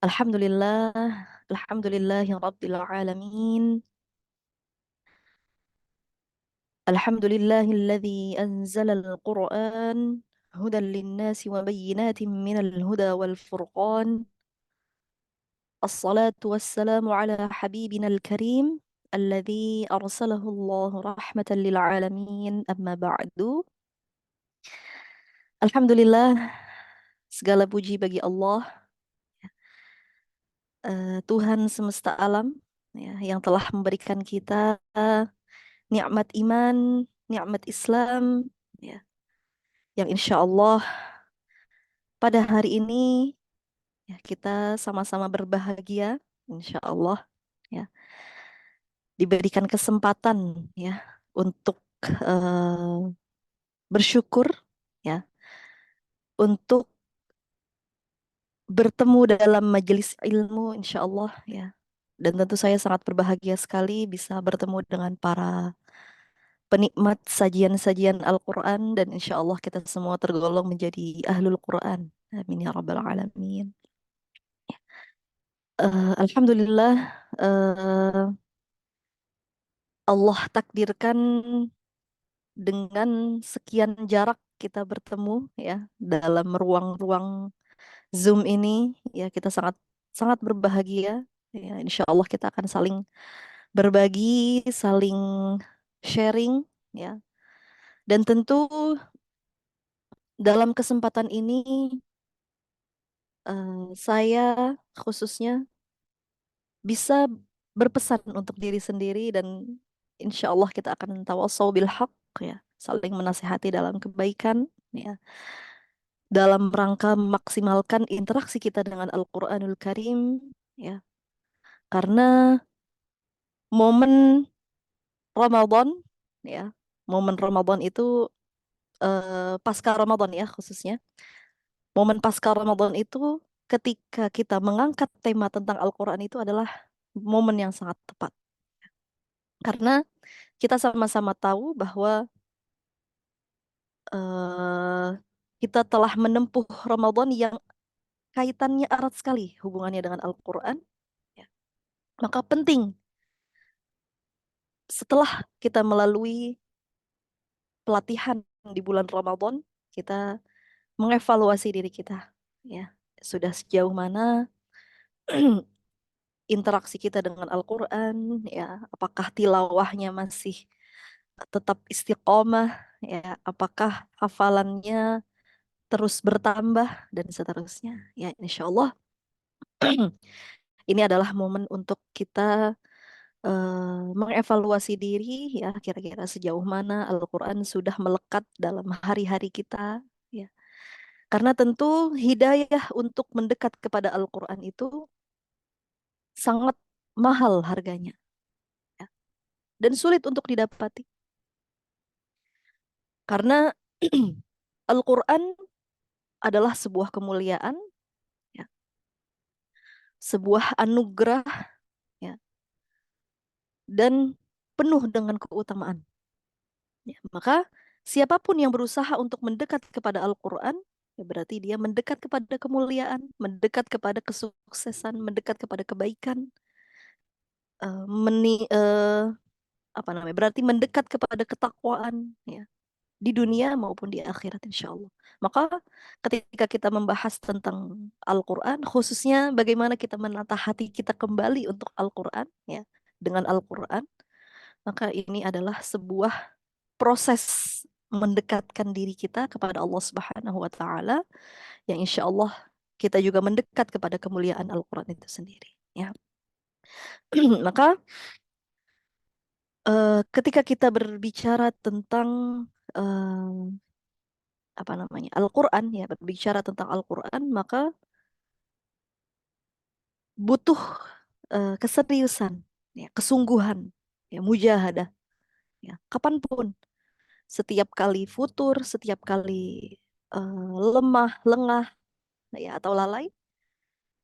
Alhamdulillah, alhamdulillahi rabbil alamin. Alhamdulillahilladzi anzala al-Qur'an hudan lin-nasi wa bayyinatin minal huda wal furqan. Assalatu wassalamu ala habibina al-karim alladzi arsalahu Allahu rahmatan lil alamin. Amma ba'du. Alhamdulillah, segala puji bagi Allah, Tuhan semesta alam, ya, yang telah memberikan kita nikmat iman, nikmat Islam, ya, yang insya Allah pada hari ini ya, kita sama-sama berbahagia, insya Allah, ya, diberikan kesempatan ya untuk bersyukur, ya, untuk bertemu dalam majelis ilmu, insya Allah, ya. Dan tentu saya sangat berbahagia sekali bisa bertemu dengan para penikmat sajian-sajian Al-Quran dan insya Allah kita semua tergolong menjadi ahlul Quran. Amin ya rabbal alamin. Alhamdulillah, eh, Allah takdirkan dengan sekian jarak kita bertemu ya dalam ruang-ruang Zoom ini, ya kita sangat sangat berbahagia. Ya, insya Allah kita akan saling berbagi, saling sharing, ya. Dan tentu dalam kesempatan ini saya khususnya bisa berpesan untuk diri sendiri dan insya Allah kita akan tawasau bil haq, ya, saling menasehati dalam kebaikan, ya, dalam rangka memaksimalkan interaksi kita dengan Al-Quranul Karim, ya, karena momen Ramadan, ya, momen Ramadan itu pasca Ramadan ya khususnya, momen pasca Ramadan itu ketika kita mengangkat tema tentang Al-Quran itu adalah momen yang sangat tepat. Karena kita sama-sama tahu bahwa eh, kita telah menempuh Ramadan yang kaitannya erat sekali hubungannya dengan Al-Quran. Ya. Maka penting setelah kita melalui pelatihan di bulan Ramadan, kita mengevaluasi diri kita. Ya, sudah sejauh mana interaksi kita dengan Al-Quran, ya, apakah tilawahnya masih tetap istiqomah, ya, apakah hafalannya terus bertambah dan seterusnya. Ya, insya Allah ini adalah momen untuk kita mengevaluasi diri, ya, kira-kira sejauh mana Al-Quran sudah melekat dalam hari-hari kita, ya. Karena tentu hidayah untuk mendekat kepada Al-Quran itu sangat mahal harganya, ya, dan sulit untuk didapati. Karena Al-Quran adalah sebuah kemuliaan, ya, sebuah anugerah, ya, dan penuh dengan keutamaan. Ya, maka siapapun yang berusaha untuk mendekat kepada Al-Quran, ya berarti dia mendekat kepada kemuliaan, mendekat kepada kesuksesan, mendekat kepada kebaikan, eh, meni, eh, apa namanya? Berarti mendekat kepada ketakwaan, ya, di dunia maupun di akhirat, insya Allah. Maka ketika kita membahas tentang Al-Quran, khususnya bagaimana kita menata hati kita kembali untuk Al-Quran, ya, dengan Al-Quran, maka ini adalah sebuah proses mendekatkan diri kita kepada Allah Subhanahu wa taala yang insya Allah kita juga mendekat kepada kemuliaan Al-Quran itu sendiri, ya. Maka ketika kita berbicara tentang eh, apa namanya Al-Quran, ya, berbicara tentang Al-Quran, maka butuh keseriusan, ya, kesungguhan, ya, mujahadah, ya, kapanpun, setiap kali futur, setiap kali lemah, lengah, ya, atau lalai,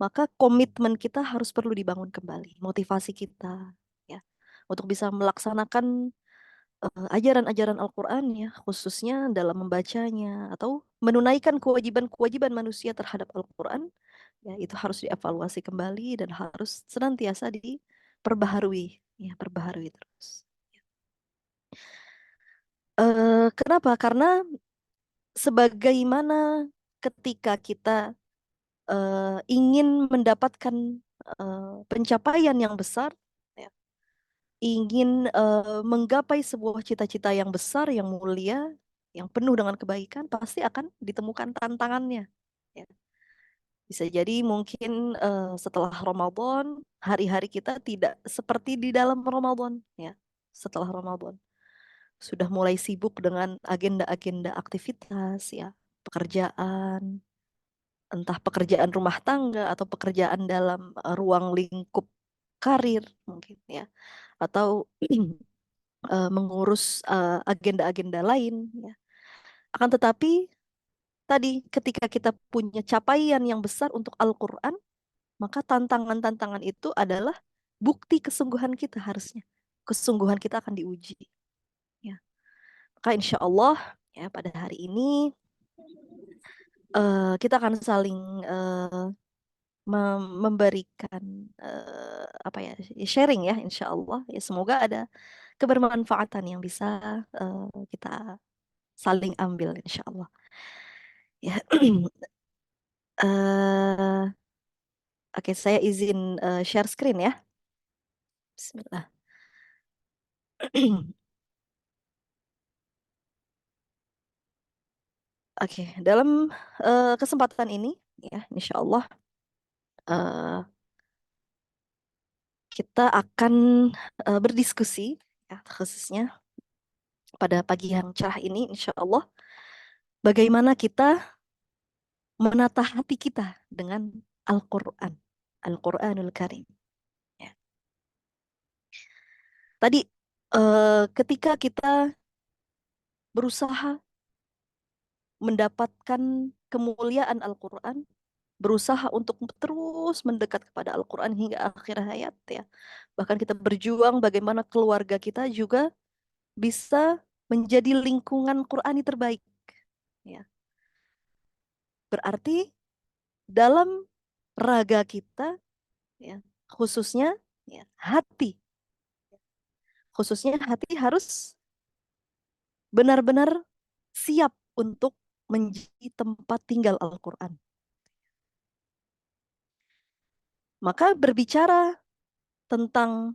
maka komitmen kita harus perlu dibangun kembali, motivasi kita, ya, untuk bisa melaksanakan ajaran-ajaran Al-Quran ya, khususnya dalam membacanya atau menunaikan kewajiban-kewajiban manusia terhadap Al-Quran, ya itu harus dievaluasi kembali dan harus senantiasa diperbaharui, ya perbaharui terus. Kenapa? Karena sebagaimana ketika kita ingin mendapatkan pencapaian yang besar, ya, ingin menggapai sebuah cita-cita yang besar, yang mulia, yang penuh dengan kebaikan, pasti akan ditemukan tantangannya. Ya. Bisa jadi mungkin setelah Ramadan, hari-hari kita tidak seperti di dalam Ramadan, ya. Setelah Ramadan sudah mulai sibuk dengan agenda-agenda aktivitas, ya, pekerjaan, entah pekerjaan rumah tangga atau pekerjaan dalam ruang lingkup karir mungkin ya, atau mengurus agenda-agenda lain ya. Akan tetapi tadi ketika kita punya capaian yang besar untuk Al-Qur'an, maka tantangan-tantangan itu adalah bukti kesungguhan kita harusnya. Kesungguhan kita akan diuji ya. Maka insya Allah ya pada hari ini kita akan saling memberikan apa ya, sharing ya insya Allah ya, semoga ada kebermanfaatan yang bisa kita saling ambil insya Allah ya. eh oke, saya izin share screen ya. Bismillah. Oke, dalam kesempatan ini ya insya Allah eh, kita akan berdiskusi ya, khususnya pada pagi yang cerah ini insya Allah, bagaimana kita menata hati kita dengan Al-Quran, Al-Quranul Karim. Ya. Tadi ketika kita berusaha mendapatkan kemuliaan Al-Quran, berusaha untuk terus mendekat kepada Al-Quran hingga akhir hayat ya. Bahkan kita berjuang bagaimana keluarga kita juga bisa menjadi lingkungan Qurani terbaik. Ya. Berarti dalam raga kita ya, khususnya ya, hati, khususnya hati harus benar-benar siap untuk menjadi tempat tinggal Al-Quran. Maka berbicara tentang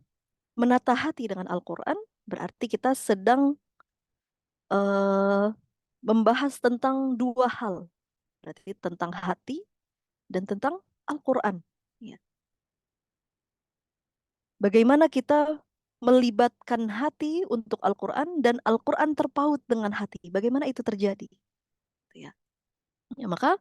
menata hati dengan Al-Quran, berarti kita sedang eh, membahas tentang dua hal. Berarti tentang hati dan tentang Al-Quran. Ya. Bagaimana kita melibatkan hati untuk Al-Quran dan Al-Quran terpaut dengan hati. Bagaimana itu terjadi? Ya. Ya, maka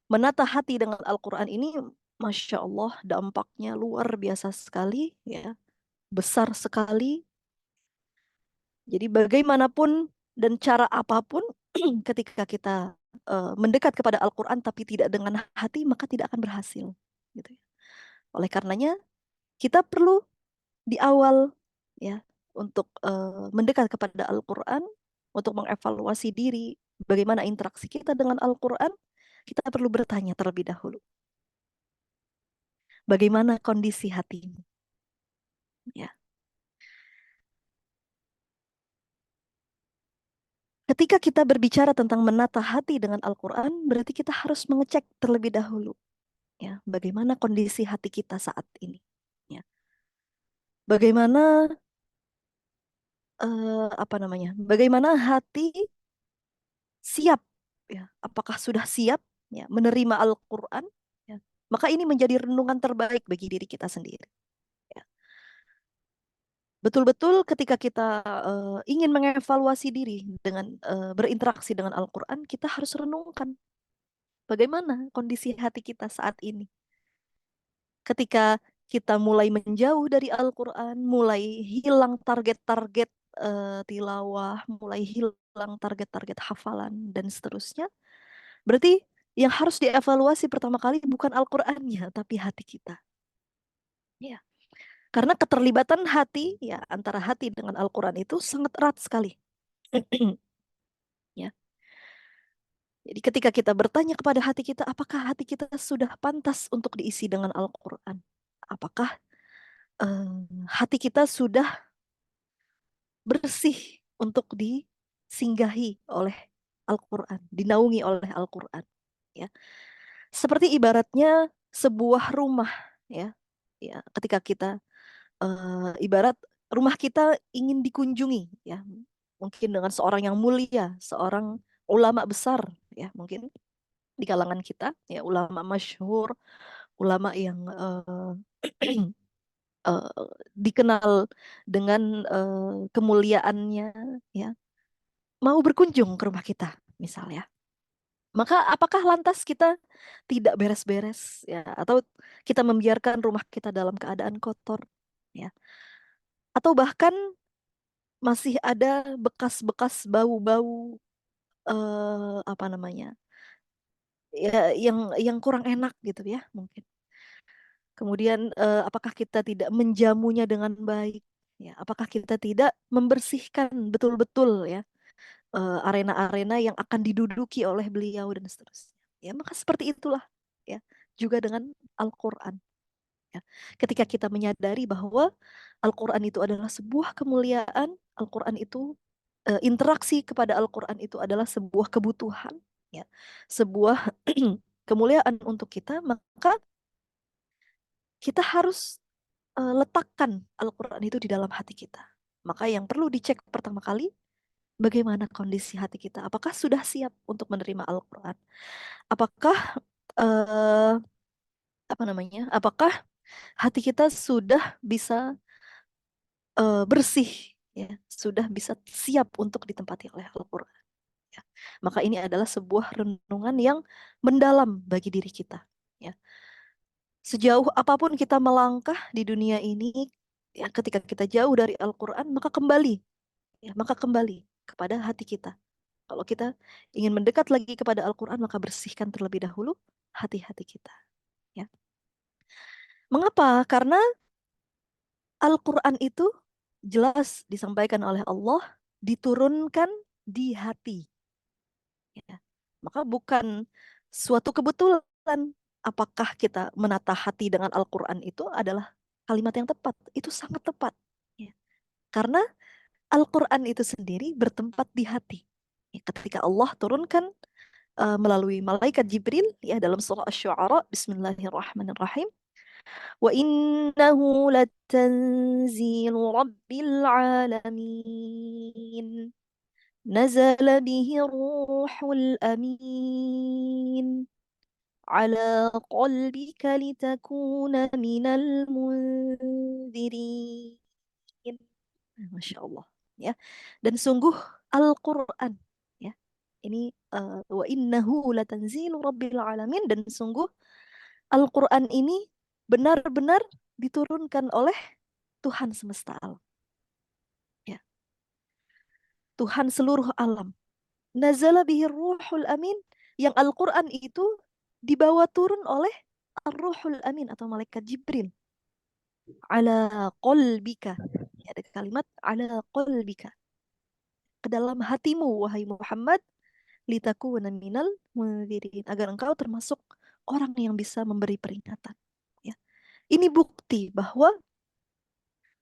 menata hati dengan Al-Quran ini, Masya Allah, dampaknya luar biasa sekali, ya, besar sekali. Jadi bagaimanapun dan cara apapun, ketika kita mendekat kepada Al-Quran tapi tidak dengan hati, maka tidak akan berhasil. Gitu ya. Oleh karenanya, kita perlu di awal ya untuk mendekat kepada Al-Quran, untuk mengevaluasi diri, bagaimana interaksi kita dengan Al-Quran, kita perlu bertanya terlebih dahulu. Bagaimana kondisi hatimu? Ya. Ketika kita berbicara tentang menata hati dengan Al-Quran, berarti kita harus mengecek terlebih dahulu, ya, bagaimana kondisi hati kita saat ini. Ya. Bagaimana apa namanya? Bagaimana hati siap, ya? Apakah sudah siap ya menerima Al-Quran? Ya. Maka ini menjadi renungan terbaik bagi diri kita sendiri. Ya. Betul-betul ketika kita ingin mengevaluasi diri dengan berinteraksi dengan Al-Quran, kita harus renungkan bagaimana kondisi hati kita saat ini. Ketika kita mulai menjauh dari Al-Quran, mulai hilang target-target tilawah, mulai hilang target-target hafalan, dan seterusnya, berarti yang harus dievaluasi pertama kali bukan Al-Qurannya, tapi hati kita. Ya. Karena keterlibatan hati ya antara hati dengan Al-Quran itu sangat erat sekali. Ya. Jadi ketika kita bertanya kepada hati kita, apakah hati kita sudah pantas untuk diisi dengan Al-Quran? Apakah hati kita sudah bersih untuk disinggahi oleh Al-Quran, dinaungi oleh Al-Quran? Ya. Seperti ibaratnya sebuah rumah, ya. Ya, ketika kita ibarat rumah kita ingin dikunjungi, ya. Mungkin dengan seorang yang mulia, seorang ulama besar, ya, mungkin di kalangan kita, ya, ulama masyhur, ulama yang eh, dikenal dengan kemuliaannya, ya, mau berkunjung ke rumah kita, misalnya. Maka apakah lantas kita tidak beres-beres, ya, atau kita membiarkan rumah kita dalam keadaan kotor, ya, atau bahkan masih ada bekas-bekas bau-bau apa namanya, ya, yang kurang enak gitu ya mungkin. Kemudian apakah kita tidak menjamunya dengan baik? Ya, apakah kita tidak membersihkan betul-betul ya arena-arena yang akan diduduki oleh beliau dan seterusnya. Ya, maka seperti itulah ya juga dengan Al-Qur'an. Ya. Ketika kita menyadari bahwa Al-Qur'an itu adalah sebuah kemuliaan, Al-Qur'an itu interaksi kepada Al-Qur'an itu adalah sebuah kebutuhan, ya. Sebuah kemuliaan untuk kita, maka kita harus letakkan Al-Quran itu di dalam hati kita. Maka yang perlu dicek pertama kali, bagaimana kondisi hati kita? Apakah sudah siap untuk menerima Al-Quran? Apakah eh, apa namanya? Apakah hati kita sudah bisa bersih, ya, sudah bisa siap untuk ditempati oleh Al-Quran? Ya. Maka ini adalah sebuah renungan yang mendalam bagi diri kita. Ya. Sejauh apapun kita melangkah di dunia ini, ya, ketika kita jauh dari Al-Quran, maka kembali, ya, maka kembali kepada hati kita. Kalau kita ingin mendekat lagi kepada Al-Quran, maka bersihkan terlebih dahulu hati-hati kita. Ya. Mengapa? Karena Al-Quran itu jelas disampaikan oleh Allah, diturunkan di hati. Ya. Maka bukan suatu kebetulan apakah kita menata hati dengan Al-Quran itu adalah kalimat yang tepat. Itu sangat tepat. Ya. Karena Al-Quran itu sendiri bertempat di hati. Ya, ketika Allah turunkan melalui malaikat Jibril ya dalam surah Asy-Syu'ara, Bismillahirrahmanirrahim. Wa innahu latanzilu rabbil alamin. نزل به الروح الأمين على قلبك لتكون من المنذرين. Masya Allah, ya. Dan sungguh Al-Quran, ya, ini wa innahu latanzilu rabbil alamin, dan sungguh Al-Quran ini benar-benar diturunkan oleh Tuhan semesta alam, ya, Tuhan seluruh alam. Nazala bihir ruhul amin, yang Al-Quran itu dibawa turun oleh Ar-Ruhul Amin atau malaikat Jibril. Ala qalbika. Ya, ada kalimat ala qalbika. Ke dalam hatimu, wahai Muhammad, litakuna minal munzirin. Agar engkau termasuk orang yang bisa memberi peringatan. Ya. Ini bukti bahwa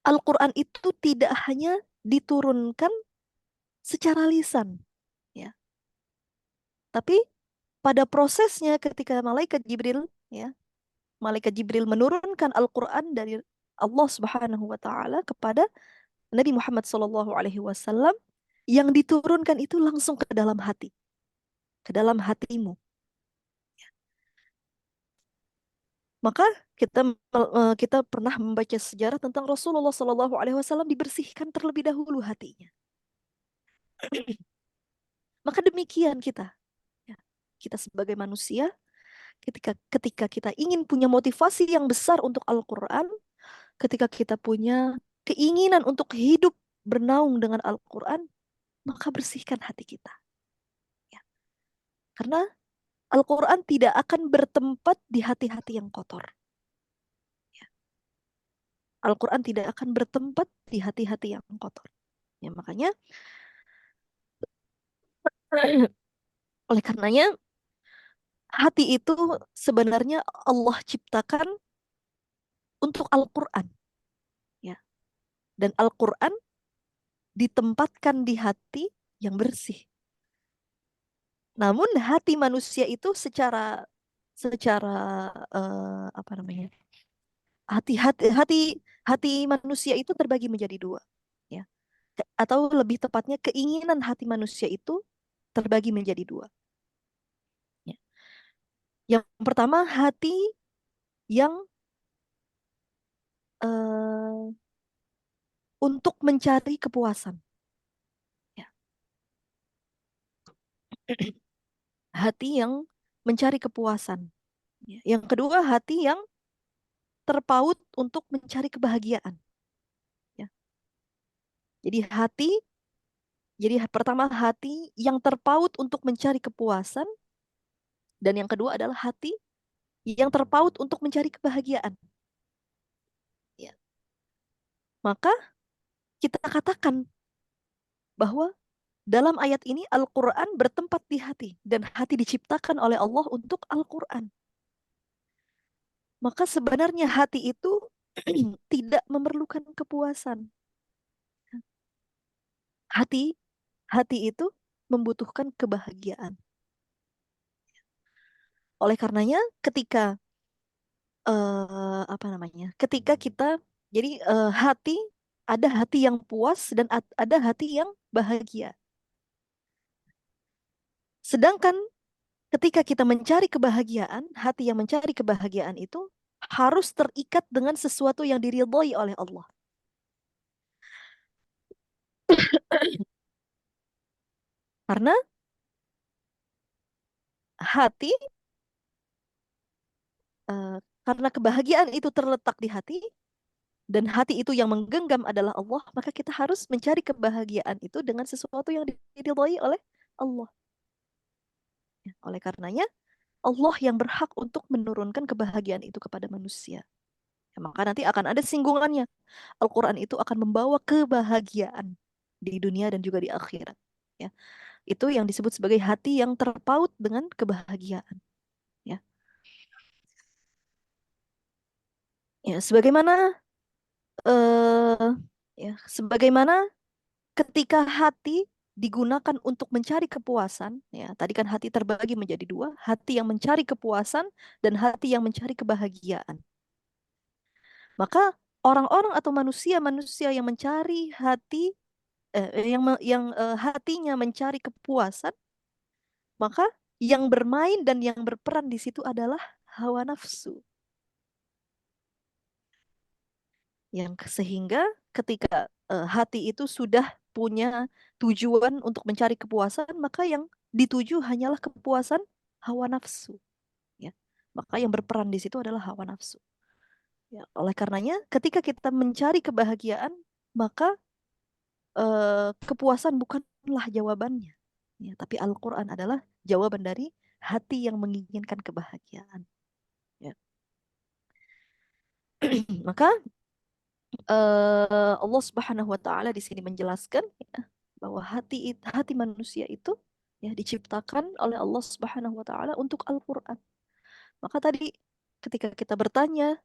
Al-Quran itu tidak hanya diturunkan secara lisan. Ya. Tapi pada prosesnya ketika malaikat Jibril menurunkan Al-Quran dari Allah Subhanahu wa taala kepada Nabi Muhammad SAW, yang diturunkan itu langsung ke dalam hati, ke dalam hatimu. Maka kita pernah membaca sejarah tentang Rasulullah SAW dibersihkan terlebih dahulu hatinya. Maka demikian kita, ya. Kita sebagai manusia, ketika kita ingin punya motivasi yang besar untuk Al-Quran, ketika kita punya keinginan untuk hidup bernaung dengan Al-Quran, maka bersihkan hati kita. Ya. Karena Al-Quran tidak akan bertempat di hati-hati yang kotor. Ya. Al-Quran tidak akan bertempat di hati-hati yang kotor. Ya, makanya oleh karenanya hati itu sebenarnya Allah ciptakan untuk Al-Quran. Ya. Dan Al-Quran ditempatkan di hati yang bersih. Namun hati manusia itu secara secara apa namanya? Hati hati hati hati manusia itu terbagi menjadi dua, ya. Atau lebih tepatnya keinginan hati manusia itu terbagi menjadi dua. Ya. Yang pertama hati yang eh, untuk mencari kepuasan. Ya. Hati yang mencari kepuasan. Ya. Yang kedua hati yang terpaut untuk mencari kebahagiaan. Ya. Jadi hati, jadi pertama hati yang terpaut untuk mencari kepuasan, dan yang kedua adalah hati yang terpaut untuk mencari kebahagiaan. Ya. Maka kita katakan bahwa dalam ayat ini Al-Quran bertempat di hati dan hati diciptakan oleh Allah untuk Al-Quran. Maka sebenarnya hati itu tidak memerlukan kepuasan. Hati, hati itu membutuhkan kebahagiaan. Oleh karenanya, ketika apa namanya? Ketika kita jadi hati ada hati yang puas dan ada hati yang bahagia. Sedangkan ketika kita mencari kebahagiaan, hati yang mencari kebahagiaan itu harus terikat dengan sesuatu yang diridhoi oleh Allah. Karena hati eh, karena kebahagiaan itu terletak di hati dan hati itu yang menggenggam adalah Allah, maka kita harus mencari kebahagiaan itu dengan sesuatu yang diridhoi oleh Allah. Ya, oleh karenanya Allah yang berhak untuk menurunkan kebahagiaan itu kepada manusia. Ya, maka nanti akan ada singgungannya. Al-Quran itu akan membawa kebahagiaan di dunia dan juga di akhirat. Ya, itu yang disebut sebagai hati yang terpaut dengan kebahagiaan. Ya, ya sebagaimana eh ya, sebagaimana ketika hati digunakan untuk mencari kepuasan, ya tadi kan hati terbagi menjadi dua, hati yang mencari kepuasan dan hati yang mencari kebahagiaan. Maka orang-orang atau manusia-manusia yang mencari hati hatinya mencari kepuasan, maka yang bermain dan yang berperan di situ adalah hawa nafsu. Sehingga ketika hati itu sudah punya tujuan untuk mencari kepuasan, maka yang dituju hanyalah kepuasan hawa nafsu. Ya. Maka yang berperan di situ adalah hawa nafsu. Ya. Oleh karenanya, ketika kita mencari kebahagiaan, maka kepuasan bukanlah jawabannya. Ya, tapi Al-Quran adalah jawaban dari hati yang menginginkan kebahagiaan. Ya. Maka Allah Subhanahu wa taala di sini menjelaskan ya, bahwa hati manusia itu ya diciptakan oleh Allah Subhanahu wa taala untuk Al-Qur'an. Maka tadi ketika kita bertanya,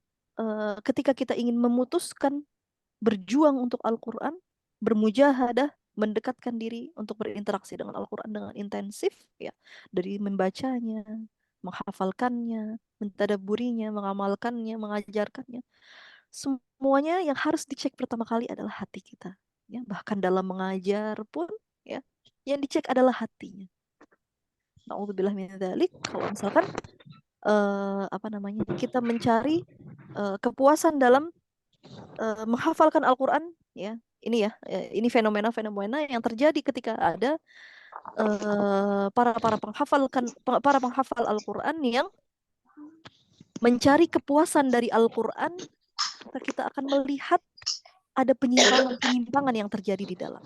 ketika kita ingin memutuskan berjuang untuk Al-Qur'an, bermujahadah, mendekatkan diri untuk berinteraksi dengan Al-Qur'an dengan intensif ya, dari membacanya, menghafalkannya, mentadabburinya, mengamalkannya, mengajarkannya. Semuanya yang harus dicek pertama kali adalah hati kita. Ya, bahkan dalam mengajar pun ya, yang dicek adalah hatinya. Nauzubillah min dzalik. Kalau misalkan apa namanya? Kita mencari kepuasan dalam menghafalkan Al-Qur'an ya. Ini ya, ini fenomena-fenomena yang terjadi ketika ada para penghafal Al-Qur'an yang mencari kepuasan dari Al-Qur'an, maka kita akan melihat ada penyimpangan-penyimpangan yang terjadi di dalam.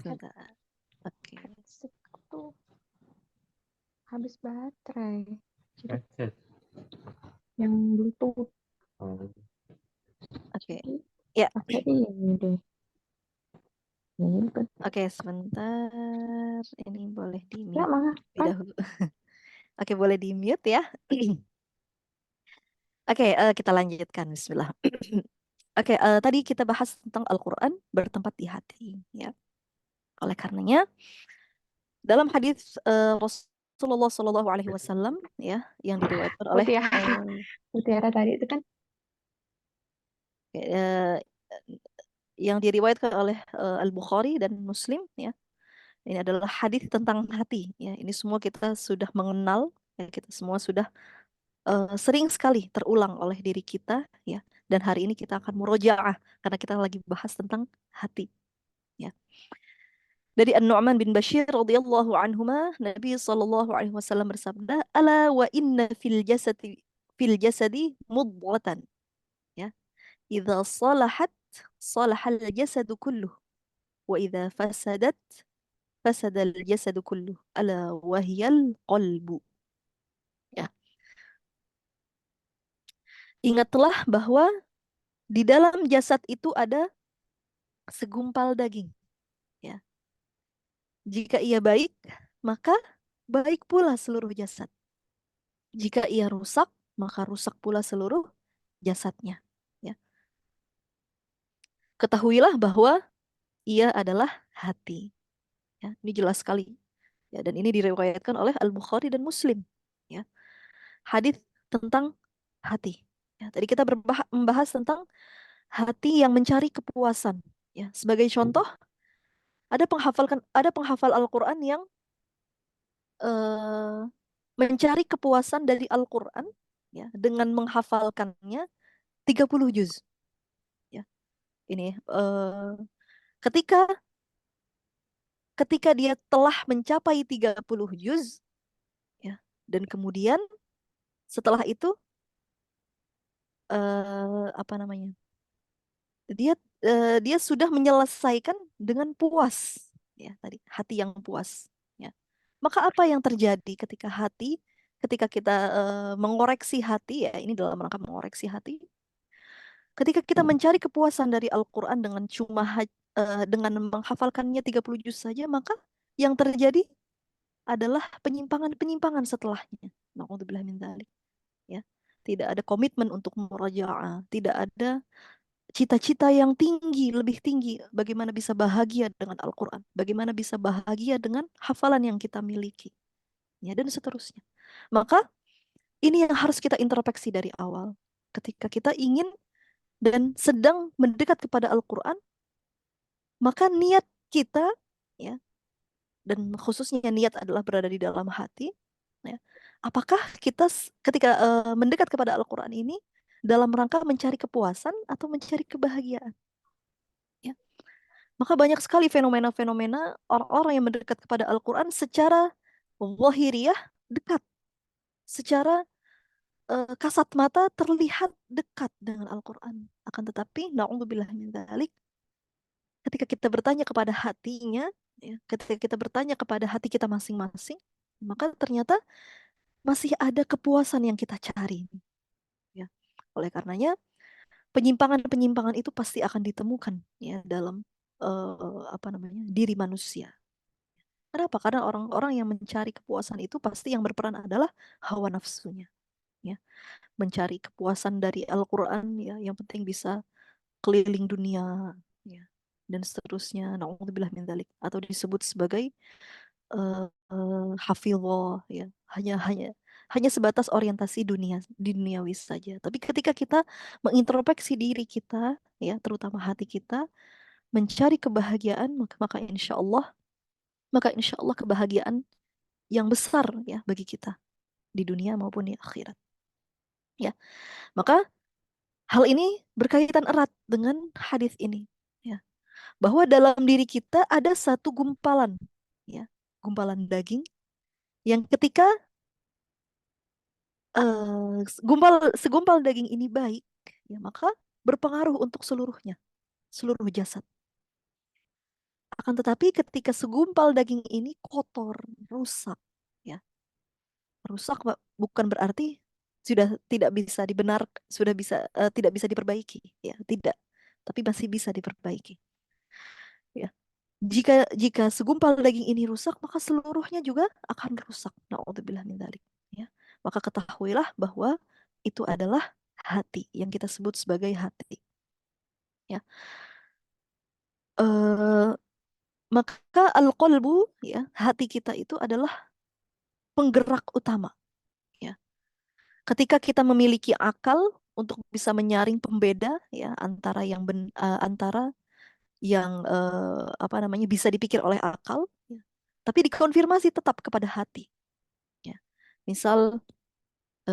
sebentar. Oke. Headset tuh habis baterai. Jadi Headset. yang Bluetooth. Oke. Jadi Ya. pakai ini deh. Ini Oke, sebentar. Ini boleh di ya mute mah terlebih kan dahulu. Oke, boleh di mute ya. Oke, kita lanjutkan. Bismillah. Oke, tadi kita bahas tentang Al-Quran bertempat di hati. Ya. Oleh karenanya, dalam hadis Rasulullah Shallallahu Alaihi Wasallam, ya, yang diriwayatkan oleh Mutiara. Mutiara tadi itu kan eh, yang diriwayatkan oleh Al-Bukhari dan Muslim, ya. Ini adalah hadis tentang hati, ya. Ini semua kita sudah mengenal, ya. Kita semua sudah sering sekali terulang oleh diri kita, ya. Dan hari ini kita akan murojaah karena kita lagi bahas tentang hati, ya. Dari An-Nu'man bin Bashir radhiyallahu anhuma, Nabi sallallahu alaihi wasallam bersabda, "Ala wa inna fil jasadi mudghatan." Ya. Idza salahat salahal jasadu kulluh wa idza fasadat fasadal jasadu kulluh. Ala wahyal qalbu. Ya. Ingatlah bahwa di dalam jasad itu ada segumpal daging, ya. Jika ia baik, maka baik pula seluruh jasad. Jika ia rusak, maka rusak pula seluruh jasadnya. Ya. Ketahuilah bahwa ia adalah hati. Ya, ini jelas sekali. Ya, dan ini diriwayatkan oleh Al-Bukhari dan Muslim. Ya. Hadis tentang hati. Ya, tadi kita membahas tentang hati yang mencari kepuasan. Ya, sebagai contoh, ada penghafal Al-Quran yang eh, mencari kepuasan dari Al-Quran, ya, dengan menghafalkannya 30 juz. Ya, ini ketika ketika dia telah mencapai 30 juz, ya, dan kemudian setelah itu apa namanya? Dia sudah menyelesaikan dengan puas, ya, tadi hati yang puas, ya. Maka apa yang terjadi ketika kita mengoreksi hati, ya, ini dalam rangka mengoreksi hati. Ketika kita mencari kepuasan dari Al-Qur'an dengan menghafalkannya 30 juz saja, maka yang terjadi adalah penyimpangan-penyimpangan setelahnya. Na'udzubillah min dzalik, ya. Tidak ada komitmen untuk murajaah, tidak ada cita-cita yang tinggi, lebih tinggi, bagaimana bisa bahagia dengan Al-Quran, bagaimana bisa bahagia dengan hafalan yang kita miliki, ya, dan seterusnya. Maka ini yang harus kita introspeksi dari awal. Ketika kita ingin dan sedang mendekat kepada Al-Quran, maka niat kita, ya, dan khususnya niat adalah berada di dalam hati, ya. Apakah kita ketika mendekat kepada Al-Quran ini dalam rangka mencari kepuasan atau mencari kebahagiaan? Ya. Maka banyak sekali fenomena-fenomena orang-orang yang mendekat kepada Al-Quran secara wahiriyah dekat. Secara kasat mata terlihat dekat dengan Al-Quran. Akan tetapi, na'udzubillah min dzalik, ketika kita bertanya kepada hatinya, ya, ketika kita bertanya kepada hati kita masing-masing, maka ternyata masih ada kepuasan yang kita cari. Ya. Oleh karenanya, penyimpangan-penyimpangan itu pasti akan ditemukan, ya, dalam apa namanya, diri manusia. Kenapa? Karena orang-orang yang mencari kepuasan itu pasti yang berperan adalah hawa nafsunya, ya. Mencari kepuasan dari Al-Quran, ya, yang penting bisa keliling dunia, ya, dan seterusnya. Na'udzubillah min dzalik. Atau disebut sebagai hafizah, ya. Hanya hanya hanya sebatas orientasi di duniawi saja. Tapi ketika kita mengintrospeksi diri kita, ya, terutama hati kita, mencari kebahagiaan, maka insya Allah kebahagiaan yang besar, ya, bagi kita di dunia maupun di akhirat. Ya, maka hal ini berkaitan erat dengan hadis ini, ya, bahwa dalam diri kita ada satu gumpalan, ya, gumpalan daging yang ketika segumpal daging ini baik, ya, maka berpengaruh untuk seluruh jasad. Akan tetapi ketika segumpal daging ini kotor, rusak, ya, rusak bukan berarti sudah tidak bisa dibenar, sudah bisa tidak bisa diperbaiki, ya, tidak. Tapi masih bisa diperbaiki, ya. Jika jika segumpal daging ini rusak, maka seluruhnya juga akan rusak. Nauzubillah min dzalik, ya. Maka ketahuilah bahwa itu adalah hati yang kita sebut sebagai hati, ya. Eh, maka al-qalbu, ya, hati kita itu adalah penggerak utama, ya. Ketika kita memiliki akal untuk bisa menyaring pembeda, ya, antara yang apa namanya bisa dipikir oleh akal, ya, tapi dikonfirmasi tetap kepada hati, ya. Misal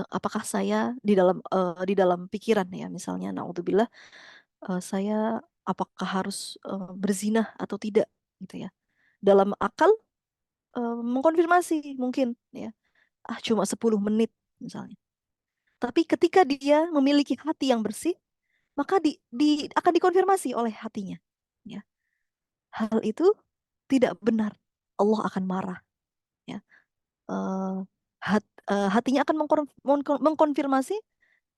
apakah saya di dalam pikiran, ya, misalnya naudzubillah, saya apakah harus berzinah atau tidak, gitu ya. Dalam akal mengkonfirmasi mungkin, ya, cuma 10 menit misalnya. Tapi ketika dia memiliki hati yang bersih, maka akan dikonfirmasi oleh hatinya, ya. Hal itu tidak benar. Allah akan marah, ya. Eh, hatinya akan mengkonfirmasi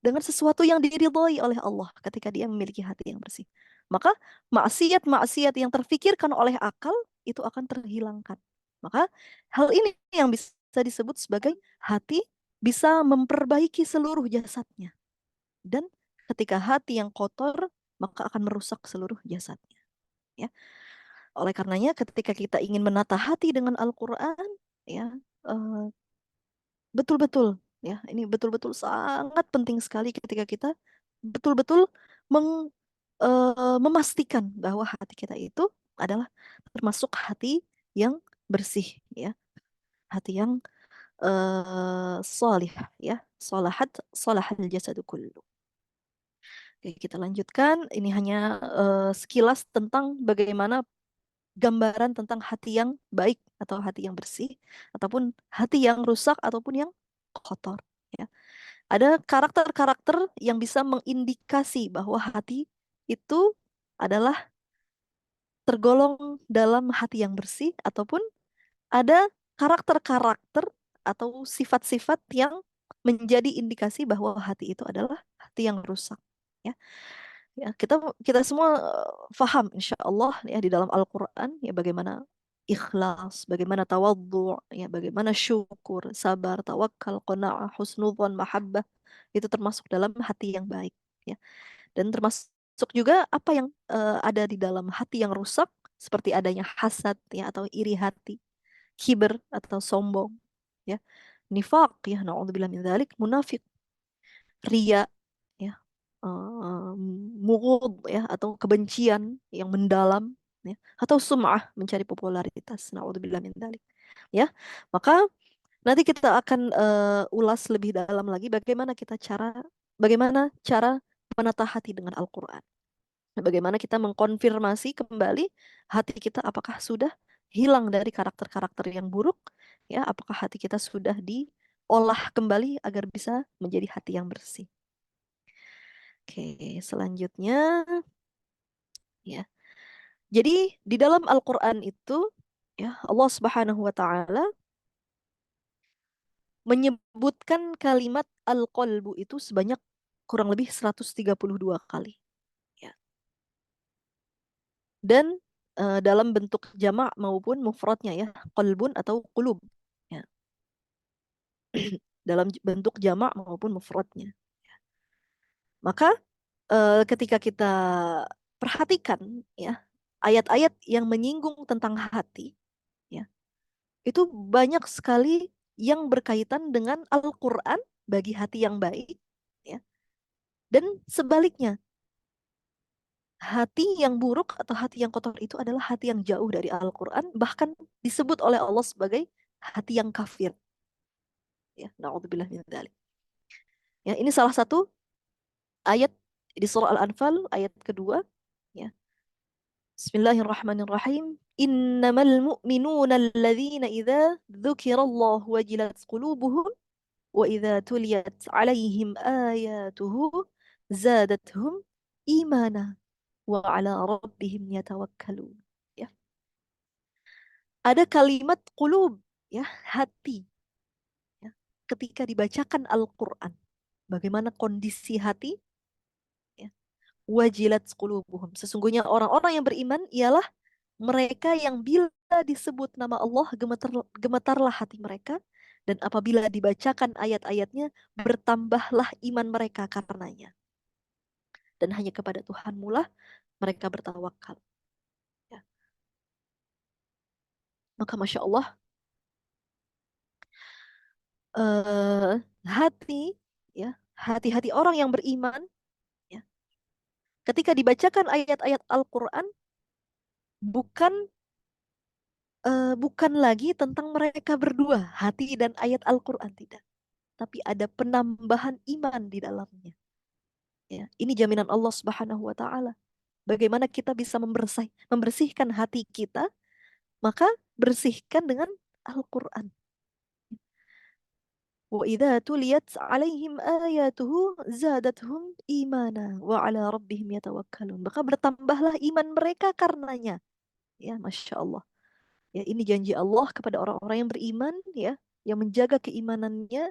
dengan sesuatu yang diridhoi oleh Allah ketika dia memiliki hati yang bersih. Maka maksiat-maksiat yang terfikirkan oleh akal itu akan terhilangkan. Maka hal ini yang bisa disebut sebagai hati bisa memperbaiki seluruh jasadnya. Dan ketika hati yang kotor, maka akan merusak seluruh jasadnya. Ya. Oleh karenanya, ketika kita ingin menata hati dengan Al-Quran, ya, eh, betul-betul, ya, ini betul-betul sangat penting sekali ketika kita betul-betul memastikan bahwa hati kita itu adalah termasuk hati yang bersih, ya, hati yang salih, ya, salahal jasadu kullu. Oke, kita lanjutkan. Ini hanya sekilas tentang bagaimana gambaran tentang hati yang baik atau hati yang bersih, ataupun hati yang rusak ataupun yang kotor, ya. Ada karakter-karakter yang bisa mengindikasi bahwa hati itu adalah tergolong dalam hati yang bersih, ataupun ada karakter-karakter atau sifat-sifat yang menjadi indikasi bahwa hati itu adalah hati yang rusak, ya. Ya, kita kita semua faham insya Allah, ya, di dalam Al-Quran, ya, bagaimana ikhlas, bagaimana tawadhu, ya, bagaimana syukur, sabar, tawakal, qanaah, husnudzon, mahabbah, itu termasuk dalam hati yang baik, ya. Dan termasuk juga apa yang ada di dalam hati yang rusak, seperti adanya hasad, ya, atau iri hati, kiber atau sombong, ya, nifaq, ya, naudzubillah min dzalik, munafik, ria, ya, eh, mughud, ya, atau kebencian yang mendalam, ya, atau sum'ah, mencari popularitas, naudzubillah min dzalik, ya. Maka nanti kita akan ulas lebih dalam lagi bagaimana cara menata hati dengan Al-Quran. Bagaimana kita mengkonfirmasi kembali hati kita apakah sudah hilang dari karakter-karakter yang buruk, ya, apakah hati kita sudah diolah kembali agar bisa menjadi hati yang bersih. Oke, selanjutnya, ya. Jadi di dalam Al-Quran itu, ya, Allah Subhanahu wa Ta'ala menyebutkan kalimat al-qalbu itu sebanyak kurang lebih 132 kali, ya. Dan dalam bentuk jamak maupun mufradnya, ya, qalbun atau qulub, ya, dalam bentuk jamak maupun mufradnya. Maka ketika kita perhatikan, ya, ayat-ayat yang menyinggung tentang hati, ya, itu banyak sekali yang berkaitan dengan Al-Quran bagi hati yang baik, ya. Dan sebaliknya, hati yang buruk atau hati yang kotor itu adalah hati yang jauh dari Al-Quran, bahkan disebut oleh Allah sebagai hati yang kafir. Ya, na'udzubillah min dzalik. Ya, ini salah satu ayat di surah Al-Anfal ayat kedua, ya. Bismillahirrahmanirrahim. Innamal mu'minuna alladzina idza dzukirallahu wajilat qulubuhum wa idza tuliyat alaihim ayatuhu zadatuhum imana wa ala rabbihim yatawakkalun. Ya. Ada kalimat qulub, ya, hati, ya. Ketika dibacakan Al-Qur'an, bagaimana kondisi hati, ya? Wajilat qulubuhum. Sesungguhnya orang-orang yang beriman ialah mereka yang bila disebut nama Allah gemetarlah hati mereka, dan apabila dibacakan ayat-ayatnya bertambahlah iman mereka karenanya. Dan hanya kepada Tuhanmu lah mereka bertawakal. Ya. Maka Masya Allah, eh, hati, ya, hati-hati orang yang beriman, ya, ketika dibacakan ayat-ayat Al-Quran, bukan bukan lagi tentang mereka berdua, hati dan ayat Al-Quran, tidak. Tapi ada penambahan iman di dalamnya. Ya, ini jaminan Allah Subhanahu wa taala. Bagaimana kita bisa membersihkan hati kita? Maka bersihkan dengan Al-Qur'an. Wa idza tuliyat 'alaihim ayatuhu zadatuhum imana wa 'ala rabbihim yatawakkalun. Maka bertambahlah iman mereka karenanya. Ya, Masya Allah. Ya, ini janji Allah kepada orang-orang yang beriman, ya, yang menjaga keimanannya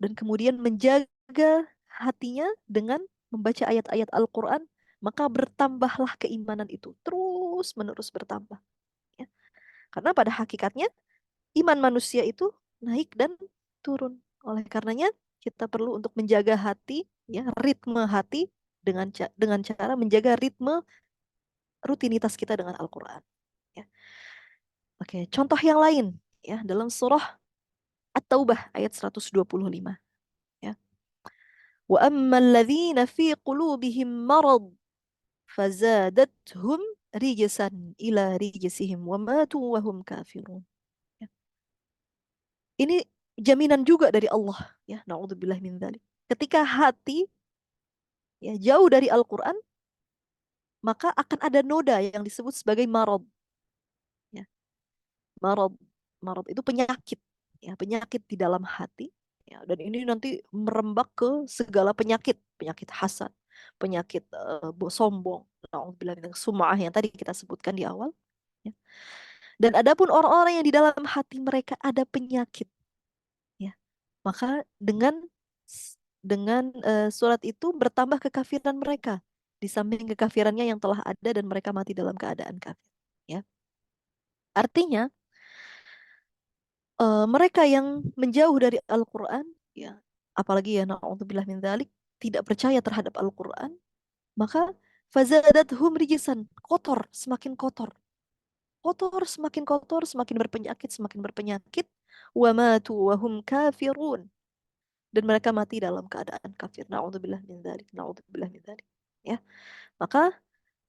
dan kemudian menjaga hatinya dengan membaca ayat-ayat Al-Quran, maka bertambahlah keimanan itu. Terus menerus bertambah. Ya. Karena pada hakikatnya iman manusia itu naik dan turun. Oleh karenanya kita perlu untuk menjaga hati, ya, ritme hati dengan cara menjaga ritme rutinitas kita dengan Al-Quran. Ya. Oke, contoh yang lain, ya, dalam surah At-Taubah ayat 125. Ya. Wa ammal ladzina fi qulubihim marad fazadathum rijsan ila rijsihim wa matu wa hum kafirun. Ya. Ini jaminan juga dari Allah, ya, naudzubillah min dzalik. Ketika hati, ya, jauh dari Al-Qur'an, maka akan ada noda yang disebut sebagai marad, ya. Marad, marad itu penyakit, ya, penyakit di dalam hati, ya, dan ini nanti merembak ke segala penyakit, penyakit hasad, penyakit sombong, naudzubillah min dzalik, sum'ah yang tadi kita sebutkan di awal, ya. Dan adapun orang-orang yang di dalam hati mereka ada penyakit, ya, maka dengan surat itu bertambah kekafiran mereka di samping kekafirannya yang telah ada dan mereka mati dalam keadaan kafir. Ya, artinya mereka yang menjauh dari Al-Quran, ya, apalagi ya na'udzubillah min dzalik, tidak percaya terhadap Al-Quran, maka fazadathum rijsan, kotor, semakin kotor. Kotor, semakin kotor, semakin berpenyakit, wa matu wa hum kafirun, dan mereka mati dalam keadaan kafir. Na'udzubillah min dzalik, na'udzubillah min dzalik. Ya, maka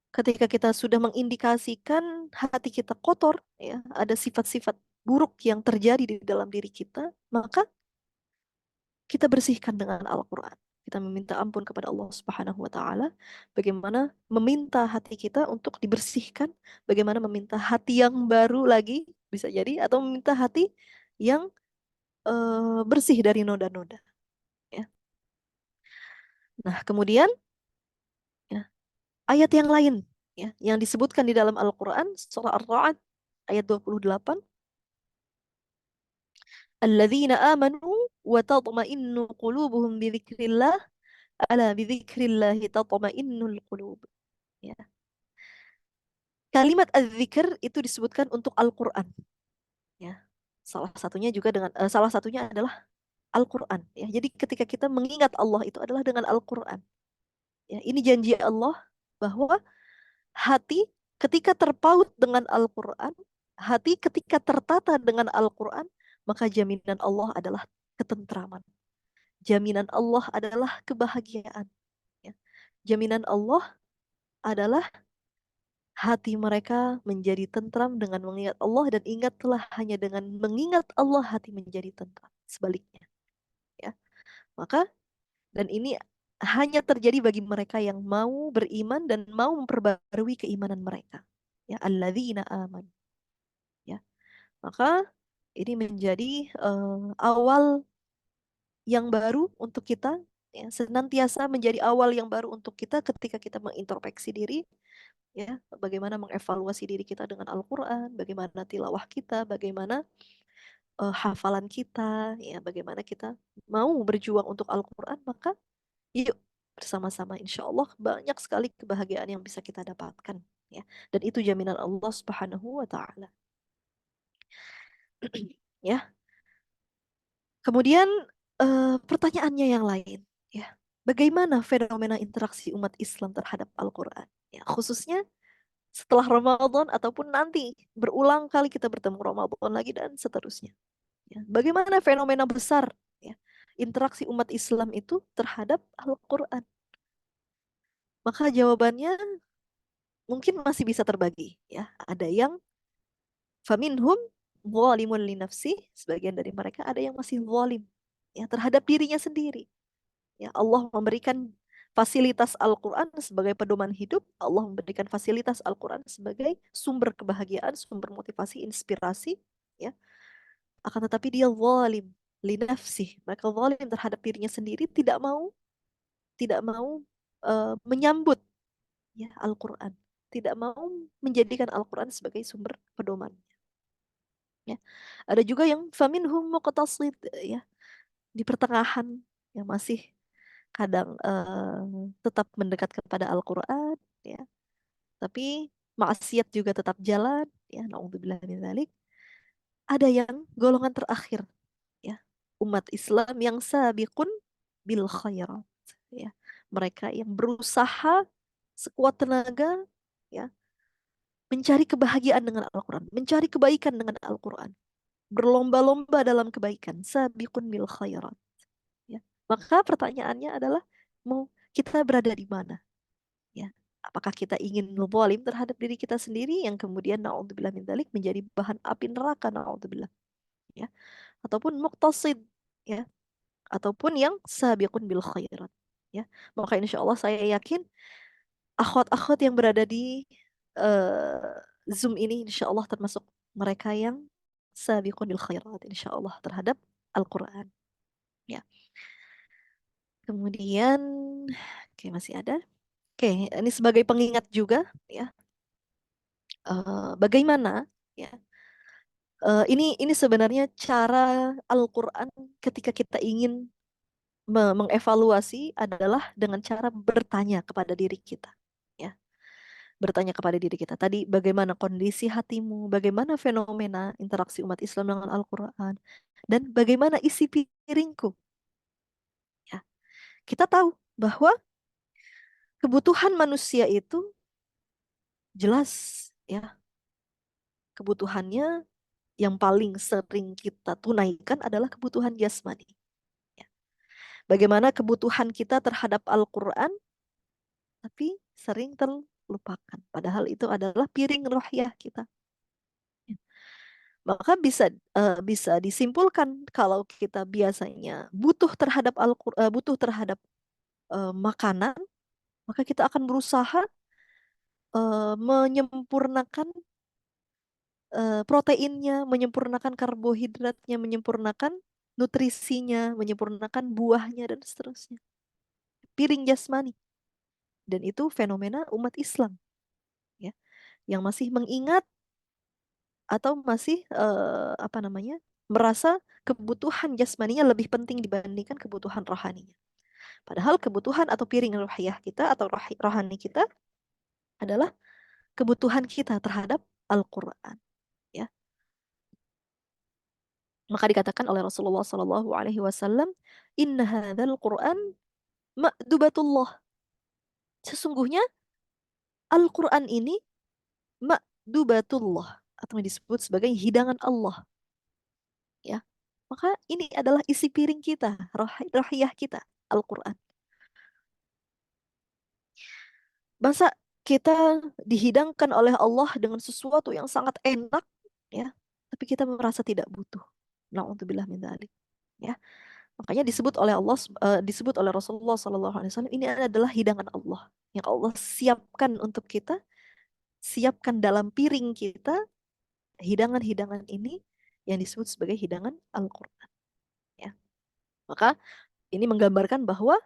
ketika kita sudah mengindikasikan hati kita kotor, ya, ada sifat-sifat buruk yang terjadi di dalam diri kita, maka kita bersihkan dengan Al-Quran. Kita meminta ampun kepada Allah Subhanahu wa taala, bagaimana meminta hati kita untuk dibersihkan, bagaimana meminta hati yang baru lagi bisa jadi, atau meminta hati yang bersih dari noda-noda, ya. Nah, kemudian, ya, ayat yang lain, ya, yang disebutkan di dalam Al-Quran surah Ar-Ra'd ayat 28, alladzina amanu wa tatma'innu qulubuhum bidzikrillah, ala bidzikrillahi tatma'innul qulub. Ya. Kalimat az-zikr itu disebutkan untuk Al-Quran. Ya. Salah satunya adalah Al-Quran. Ya. Jadi ketika kita mengingat Allah itu adalah dengan Al-Quran. Ya. Ini janji Allah bahwa hati ketika terpaut dengan Al-Quran, hati ketika tertata dengan Al-Quran, maka jaminan Allah adalah ketentraman. Jaminan Allah adalah kebahagiaan. Ya. Jaminan Allah adalah hati mereka menjadi tentram dengan mengingat Allah, dan ingatlah hanya dengan mengingat Allah hati menjadi tentram. Sebaliknya, ya. Maka, dan ini hanya terjadi bagi mereka yang mau beriman dan mau memperbarui keimanan mereka. Ya, alladzina aman. Ya. Maka ini menjadi awal yang baru untuk kita, ya, senantiasa menjadi awal yang baru untuk kita ketika kita mengintrospeksi diri, ya, bagaimana mengevaluasi diri kita dengan Al-Quran, bagaimana tilawah kita, bagaimana hafalan kita, ya, bagaimana kita mau berjuang untuk Al-Quran, maka yuk bersama-sama, insya Allah banyak sekali kebahagiaan yang bisa kita dapatkan, ya, dan itu jaminan Allah Subhanahu wa Ta'ala. Ya, kemudian pertanyaannya yang lain, ya, bagaimana fenomena interaksi umat Islam terhadap Al-Quran, ya, khususnya setelah Ramadan ataupun nanti berulang kali kita bertemu Ramadan lagi dan seterusnya. Ya, bagaimana fenomena besar, ya, interaksi umat Islam itu terhadap Al-Quran? Maka jawabannya mungkin masih bisa terbagi. Ya, ada yang faminhum zalimun li nafsi, sebagian dari mereka ada yang masih zalim, ya, terhadap dirinya sendiri. Ya, Allah memberikan fasilitas Al-Quran sebagai pedoman hidup. Allah memberikan fasilitas Al-Quran sebagai sumber kebahagiaan, sumber motivasi, inspirasi. Ya, akan tetapi dia zalim li nafsih. Mereka zalim terhadap dirinya sendiri, tidak mau menyambut, ya, Al-Quran. Tidak mau menjadikan Al-Quran sebagai sumber pedoman. Ya. Ada juga yang faminhum muqtasid, ya, di pertengahan, yang masih kadang tetap mendekat kepada Al-Quran, ya, tapi maksiat juga tetap jalan, ya, naudzubillah min dzalik. Ada yang golongan terakhir, ya, umat Islam yang sabiqun bil khairat, ya, mereka yang berusaha sekuat tenaga, ya, mencari kebahagiaan dengan Al-Quran, mencari kebaikan dengan Al-Quran, berlomba-lomba dalam kebaikan, sabiqun bil khairat, ya. Maka pertanyaannya adalah, mau kita berada di mana, ya? Apakah kita ingin zalim terhadap diri kita sendiri yang kemudian naudzubillah min dzalik menjadi bahan api neraka, naudzubillah, ya, ataupun muqtasid, ya, ataupun yang sabiqun bil khairat, ya. Maka insya Allah saya yakin akhwat-akhwat yang berada di Zoom ini insya Allah termasuk mereka yang sabiqun bil khairat insya Allah terhadap Al-Quran, ya. Kemudian, oke, masih ada. Oke, ini sebagai pengingat juga, ya, bagaimana, ya, ini sebenarnya cara Al-Quran ketika kita ingin mengevaluasi adalah dengan cara bertanya kepada diri kita, ya, bertanya kepada diri kita tadi, bagaimana kondisi hatimu, bagaimana fenomena interaksi umat Islam dengan Al-Quran, dan bagaimana isi piringku, ya. Kita tahu bahwa kebutuhan manusia itu jelas, ya, kebutuhannya yang paling sering kita tunaikan adalah kebutuhan jasmani, ya. Bagaimana kebutuhan kita terhadap Al-Quran tapi sering terlupakan. Padahal itu adalah piring rohiyah kita. Ya. Maka bisa disimpulkan kalau kita biasanya butuh terhadap butuh terhadap makanan, maka kita akan berusaha menyempurnakan proteinnya, menyempurnakan karbohidratnya, menyempurnakan nutrisinya, menyempurnakan buahnya dan seterusnya. Piring jasmani. Dan itu fenomena umat Islam, ya, yang masih mengingat atau masih apa namanya, merasa kebutuhan jasmaninya lebih penting dibandingkan kebutuhan rohaninya. Padahal kebutuhan atau piring rohiyah kita atau rohani kita adalah kebutuhan kita terhadap Al-Quran, ya. Maka dikatakan oleh Rasulullah Sallallahu Alaihi Wasallam, Inna hadzal Quran ma'dubatullah. Sesungguhnya Al-Quran ini ma'dubatullah, atau yang disebut sebagai hidangan Allah, ya. Maka ini adalah isi piring kita, rohiyah kita, Al-Quran. Masa kita dihidangkan oleh Allah dengan sesuatu yang sangat enak, ya, tapi kita merasa tidak butuh. Na'udzubillah min dzalik, ya. Makanya disebut oleh Allah, disebut oleh Rasulullah SAW, ini adalah hidangan Allah yang Allah siapkan untuk kita, siapkan dalam piring kita, hidangan-hidangan ini yang disebut sebagai hidangan Al-Quran, ya. Maka ini menggambarkan bahwa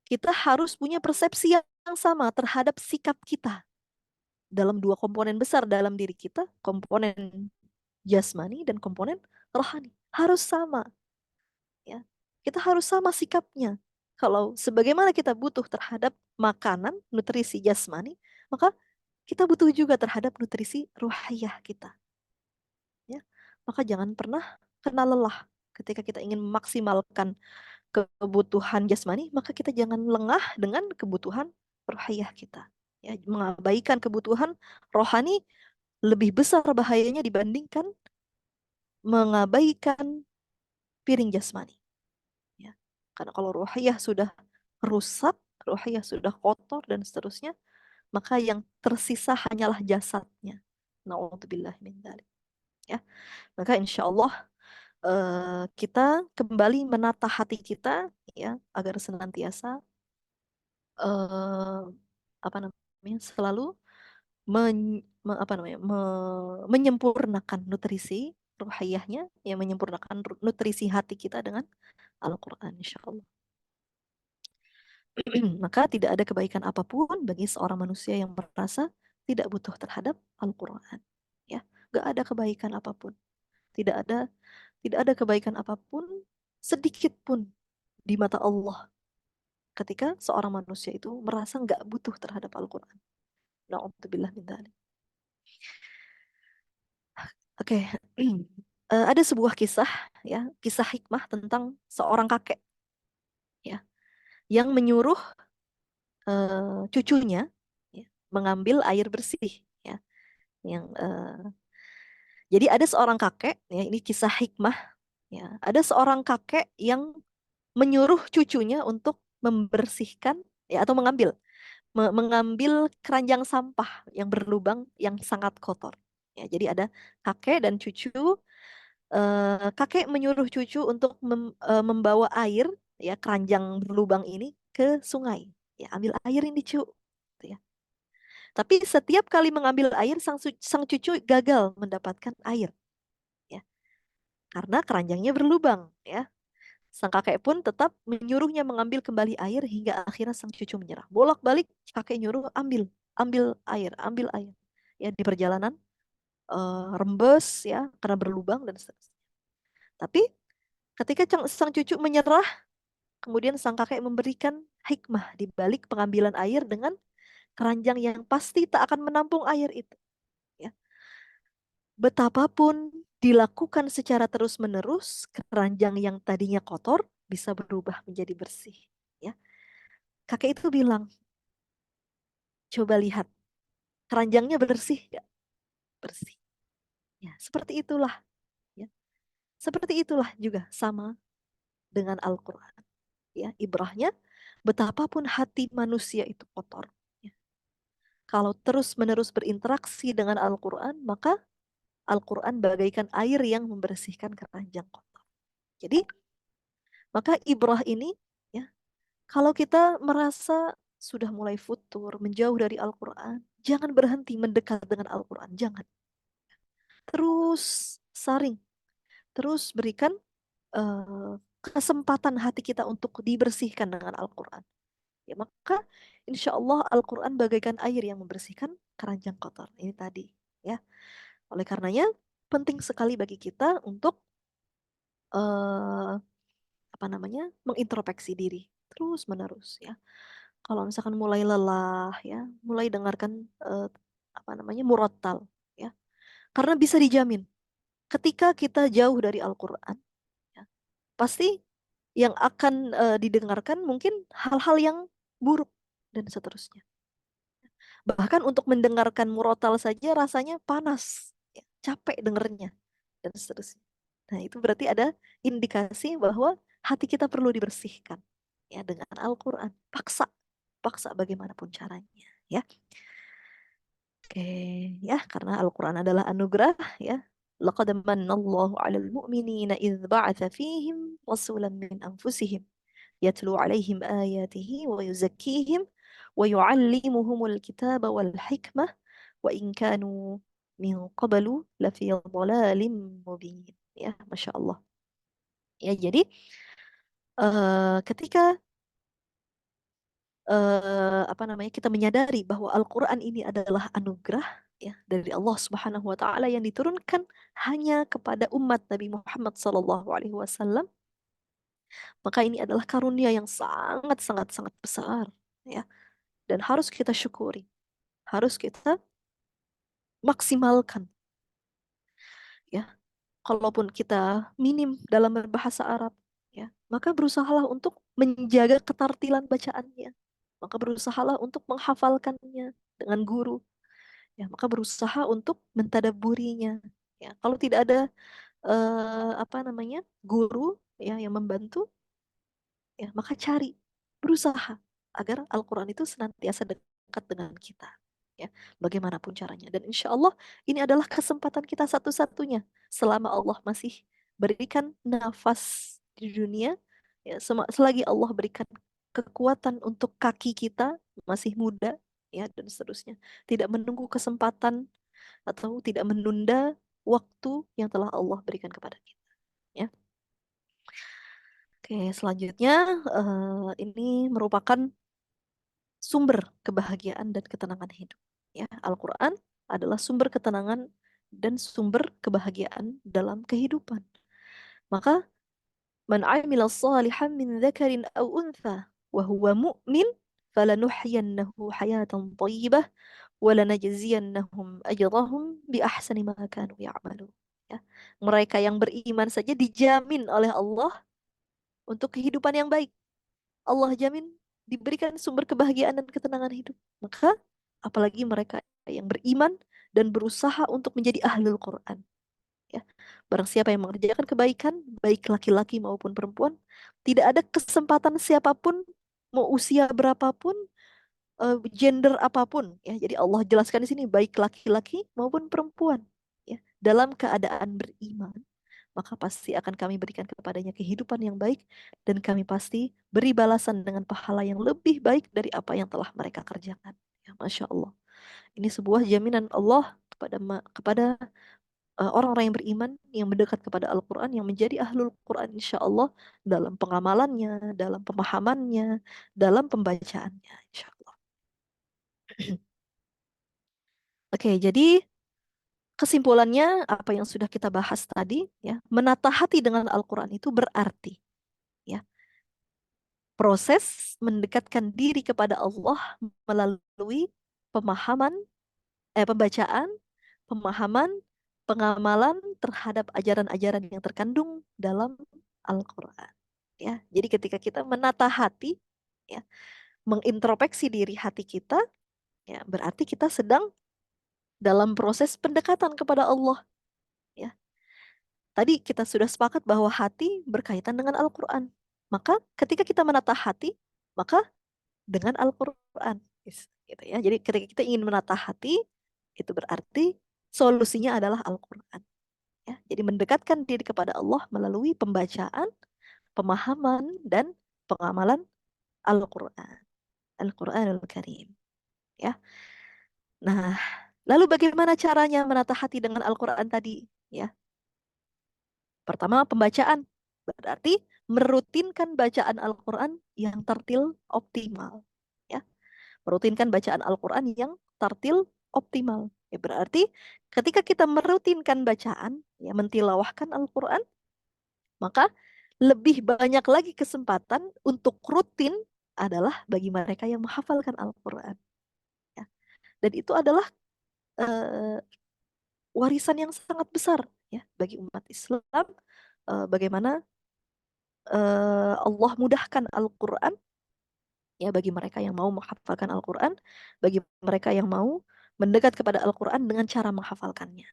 kita harus punya persepsi yang sama terhadap sikap kita, dalam dua komponen besar dalam diri kita, komponen jasmani dan komponen rohani. Harus sama, ya. Kita harus sama sikapnya. Kalau sebagaimana kita butuh terhadap makanan, nutrisi jasmani, maka kita butuh juga terhadap nutrisi ruhiyah kita, ya. Maka jangan pernah kena lelah ketika kita ingin memaksimalkan kebutuhan jasmani, maka kita jangan lengah dengan kebutuhan ruhiyah kita. Ya, mengabaikan kebutuhan rohani lebih besar bahayanya dibandingkan mengabaikan piring jasmani. Ya. Karena kalau ruhiyah sudah rusak, ruhiyah sudah kotor dan seterusnya, maka yang tersisa hanyalah jasadnya. Nauzubillah min dzalik. Ya. Maka insya Allah kita kembali menata hati kita, ya, agar senantiasa eh, apa namanya, selalu apa namanya, menyempurnakan nutrisi ruhiyahnya, ya, menyempurnakan nutrisi hati kita dengan Al-Quran, insya Allah. Maka tidak ada kebaikan apapun bagi seorang manusia yang merasa tidak butuh terhadap Al-Quran. Ya, gak ada kebaikan apapun. Tidak ada, tidak ada kebaikan apapun sedikit pun di mata Allah ketika seorang manusia itu merasa nggak butuh terhadap Al-Quran. Na'udzubillah min dzalik. Oke. Ada sebuah kisah, ya, kisah hikmah tentang seorang kakek, ya, yang menyuruh cucunya, ya, mengambil air bersih, ya, yang jadi ada seorang kakek, ya, ini kisah hikmah, ya, ada seorang kakek yang menyuruh cucunya untuk membersihkan, ya, atau mengambil keranjang sampah yang berlubang yang sangat kotor. Ya, jadi ada kakek dan cucu. Kakek menyuruh cucu untuk membawa air, ya, keranjang berlubang ini ke sungai. Ya, ambil air ini, cu. Gitu ya. Tapi setiap kali mengambil air, sang cucu gagal mendapatkan air. Ya, karena keranjangnya berlubang. Ya. Sang kakek pun tetap menyuruhnya mengambil kembali air hingga akhirnya sang cucu menyerah. Bolak-balik kakek nyuruh ambil, ambil air, ambil air. Ya, di perjalanan rembes, ya, karena berlubang dan seterusnya. Tapi ketika sang cucu menyerah, kemudian sang kakek memberikan hikmah di balik pengambilan air dengan keranjang yang pasti tak akan menampung air itu. Ya. Betapapun dilakukan secara terus-menerus, keranjang yang tadinya kotor bisa berubah menjadi bersih. Ya. Kakek itu bilang, coba lihat, keranjangnya bersih nggak? Bersih. Ya, seperti itulah. Ya. Seperti itulah juga sama dengan Al-Quran. Ya, ibrahnya, betapapun hati manusia itu kotor, ya, kalau terus-menerus berinteraksi dengan Al-Quran, maka Al-Quran bagaikan air yang membersihkan keranjang kotor. Jadi, maka ibrah ini, ya, kalau kita merasa sudah mulai futur, menjauh dari Al-Quran, jangan berhenti mendekat dengan Al-Quran. Jangan. Terus saring, terus berikan eh, kesempatan hati kita untuk dibersihkan dengan Al-Quran. Ya, maka insya Allah Al-Quran bagaikan air yang membersihkan keranjang kotor. Ini tadi. Ya. Oleh karenanya, penting sekali bagi kita untuk eh, apa namanya, mengintrospeksi diri terus menerus, ya. Kalau misalkan mulai lelah, ya, mulai dengarkan eh, apa namanya, murattal, ya. Karena bisa dijamin ketika kita jauh dari Al-Quran, ya, pasti yang akan didengarkan mungkin hal-hal yang buruk dan seterusnya. Bahkan untuk mendengarkan murotal saja rasanya panas, ya, capek dengernya, dan seterusnya. Nah, itu berarti ada indikasi bahwa hati kita perlu dibersihkan, ya, dengan Al-Quran. Paksa, paksa bagaimanapun caranya, ya. Oke, ya, karena Al-Quran adalah anugerah, ya. Laqad manallahu 'alal mu'minina idz ba'atsa fihim rasulan min anfusihim yatlu 'alaihim ayatihi wa yuzakkihim wa yu'allimuhumul kitaba wal hikmah wa in kanu min qablu lafi dhalalin mubin. Ya, Masya Allah. Ya, jadi ketika apa namanya, kita menyadari bahwa Al-Quran ini adalah anugerah ya dari Allah Subhanahu wa taala yang diturunkan hanya kepada umat Nabi Muhammad sallallahu alaihi wasallam, maka ini adalah karunia yang sangat sangat sangat besar ya, dan harus kita syukuri, harus kita maksimalkan ya. Kalaupun kita minim dalam berbahasa Arab, ya, maka berusahalah untuk menjaga ketartilan bacaannya. Maka berusahalah untuk menghafalkannya dengan guru. Ya, maka berusaha untuk mentadaburinya. Ya, kalau tidak ada apa namanya guru ya yang membantu, ya maka cari, berusaha agar Al-Quran itu senantiasa dekat dengan kita, ya bagaimanapun caranya. Dan insya Allah ini adalah kesempatan kita satu-satunya selama Allah masih berikan nafas di dunia, ya selagi Allah berikan kekuatan untuk kaki kita masih muda, ya dan seterusnya, tidak menunggu kesempatan atau tidak menunda waktu yang telah Allah berikan kepada kita, ya. Oke, selanjutnya ini merupakan sumber kebahagiaan dan ketenangan hidup. Ya, Al-Quran adalah sumber ketenangan dan sumber kebahagiaan dalam kehidupan. Maka, man amila salihan min dzakarin aw untha wa huwa mu'min falanuhyiyannahu hayatan thayyibah wa lanajziyannahum ajrahum bi ahsani ma kanu ya'malun. Ya, mereka yang beriman saja dijamin oleh Allah untuk kehidupan yang baik. Allah jamin diberikan sumber kebahagiaan dan ketenangan hidup. Maka apalagi mereka yang beriman dan berusaha untuk menjadi ahlul Quran. Ya. Barang siapa yang mengerjakan kebaikan, baik laki-laki maupun perempuan, tidak ada kesempatan siapapun, mau usia berapapun, gender apapun. Ya. Jadi Allah jelaskan di sini baik laki-laki maupun perempuan. Ya. Dalam keadaan beriman, maka pasti akan kami berikan kepadanya kehidupan yang baik dan kami pasti beri balasan dengan pahala yang lebih baik dari apa yang telah mereka kerjakan. Ya, Masya Allah. Ini sebuah jaminan Allah kepada orang-orang yang beriman yang mendekat kepada Al-Quran, yang menjadi ahlul Quran insya Allah dalam pengamalannya, dalam pemahamannya, dalam pembacaannya insya Allah. Oke, jadi kesimpulannya apa yang sudah kita bahas tadi ya, menata hati dengan Al-Quran itu berarti ya proses mendekatkan diri kepada Allah melalui pemahaman, pembacaan, pemahaman, pengamalan terhadap ajaran-ajaran yang terkandung dalam Al-Quran. Ya, jadi ketika kita menata hati, ya, mengintrospeksi diri hati kita, ya, berarti kita sedang dalam proses pendekatan kepada Allah. Ya, tadi kita sudah sepakat bahwa hati berkaitan dengan Al-Quran. Maka ketika kita menata hati, maka dengan Al-Quran. Gitu ya. Jadi ketika kita ingin menata hati, itu berarti solusinya adalah Al-Quran. Ya. Jadi mendekatkan diri kepada Allah melalui pembacaan, pemahaman, dan pengamalan Al-Quran. Al-Quranul Karim. Ya. Nah, lalu bagaimana caranya menata hati dengan Al-Quran tadi? Ya. Pertama, pembacaan. Berarti merutinkan bacaan Al-Quran yang tertil optimal. Ya. Merutinkan bacaan Al-Quran yang tartil optimal. Ya, berarti ketika kita merutinkan bacaan, ya, mentilawahkan Al-Quran, maka lebih banyak lagi kesempatan untuk rutin adalah bagi mereka yang menghafalkan Al-Quran. Ya. Dan itu adalah eh, warisan yang sangat besar ya bagi umat Islam. Bagaimana Allah mudahkan Al-Quran ya bagi mereka yang mau menghafalkan Al-Quran, bagi mereka yang mau mendekat kepada Al-Quran dengan cara menghafalkannya.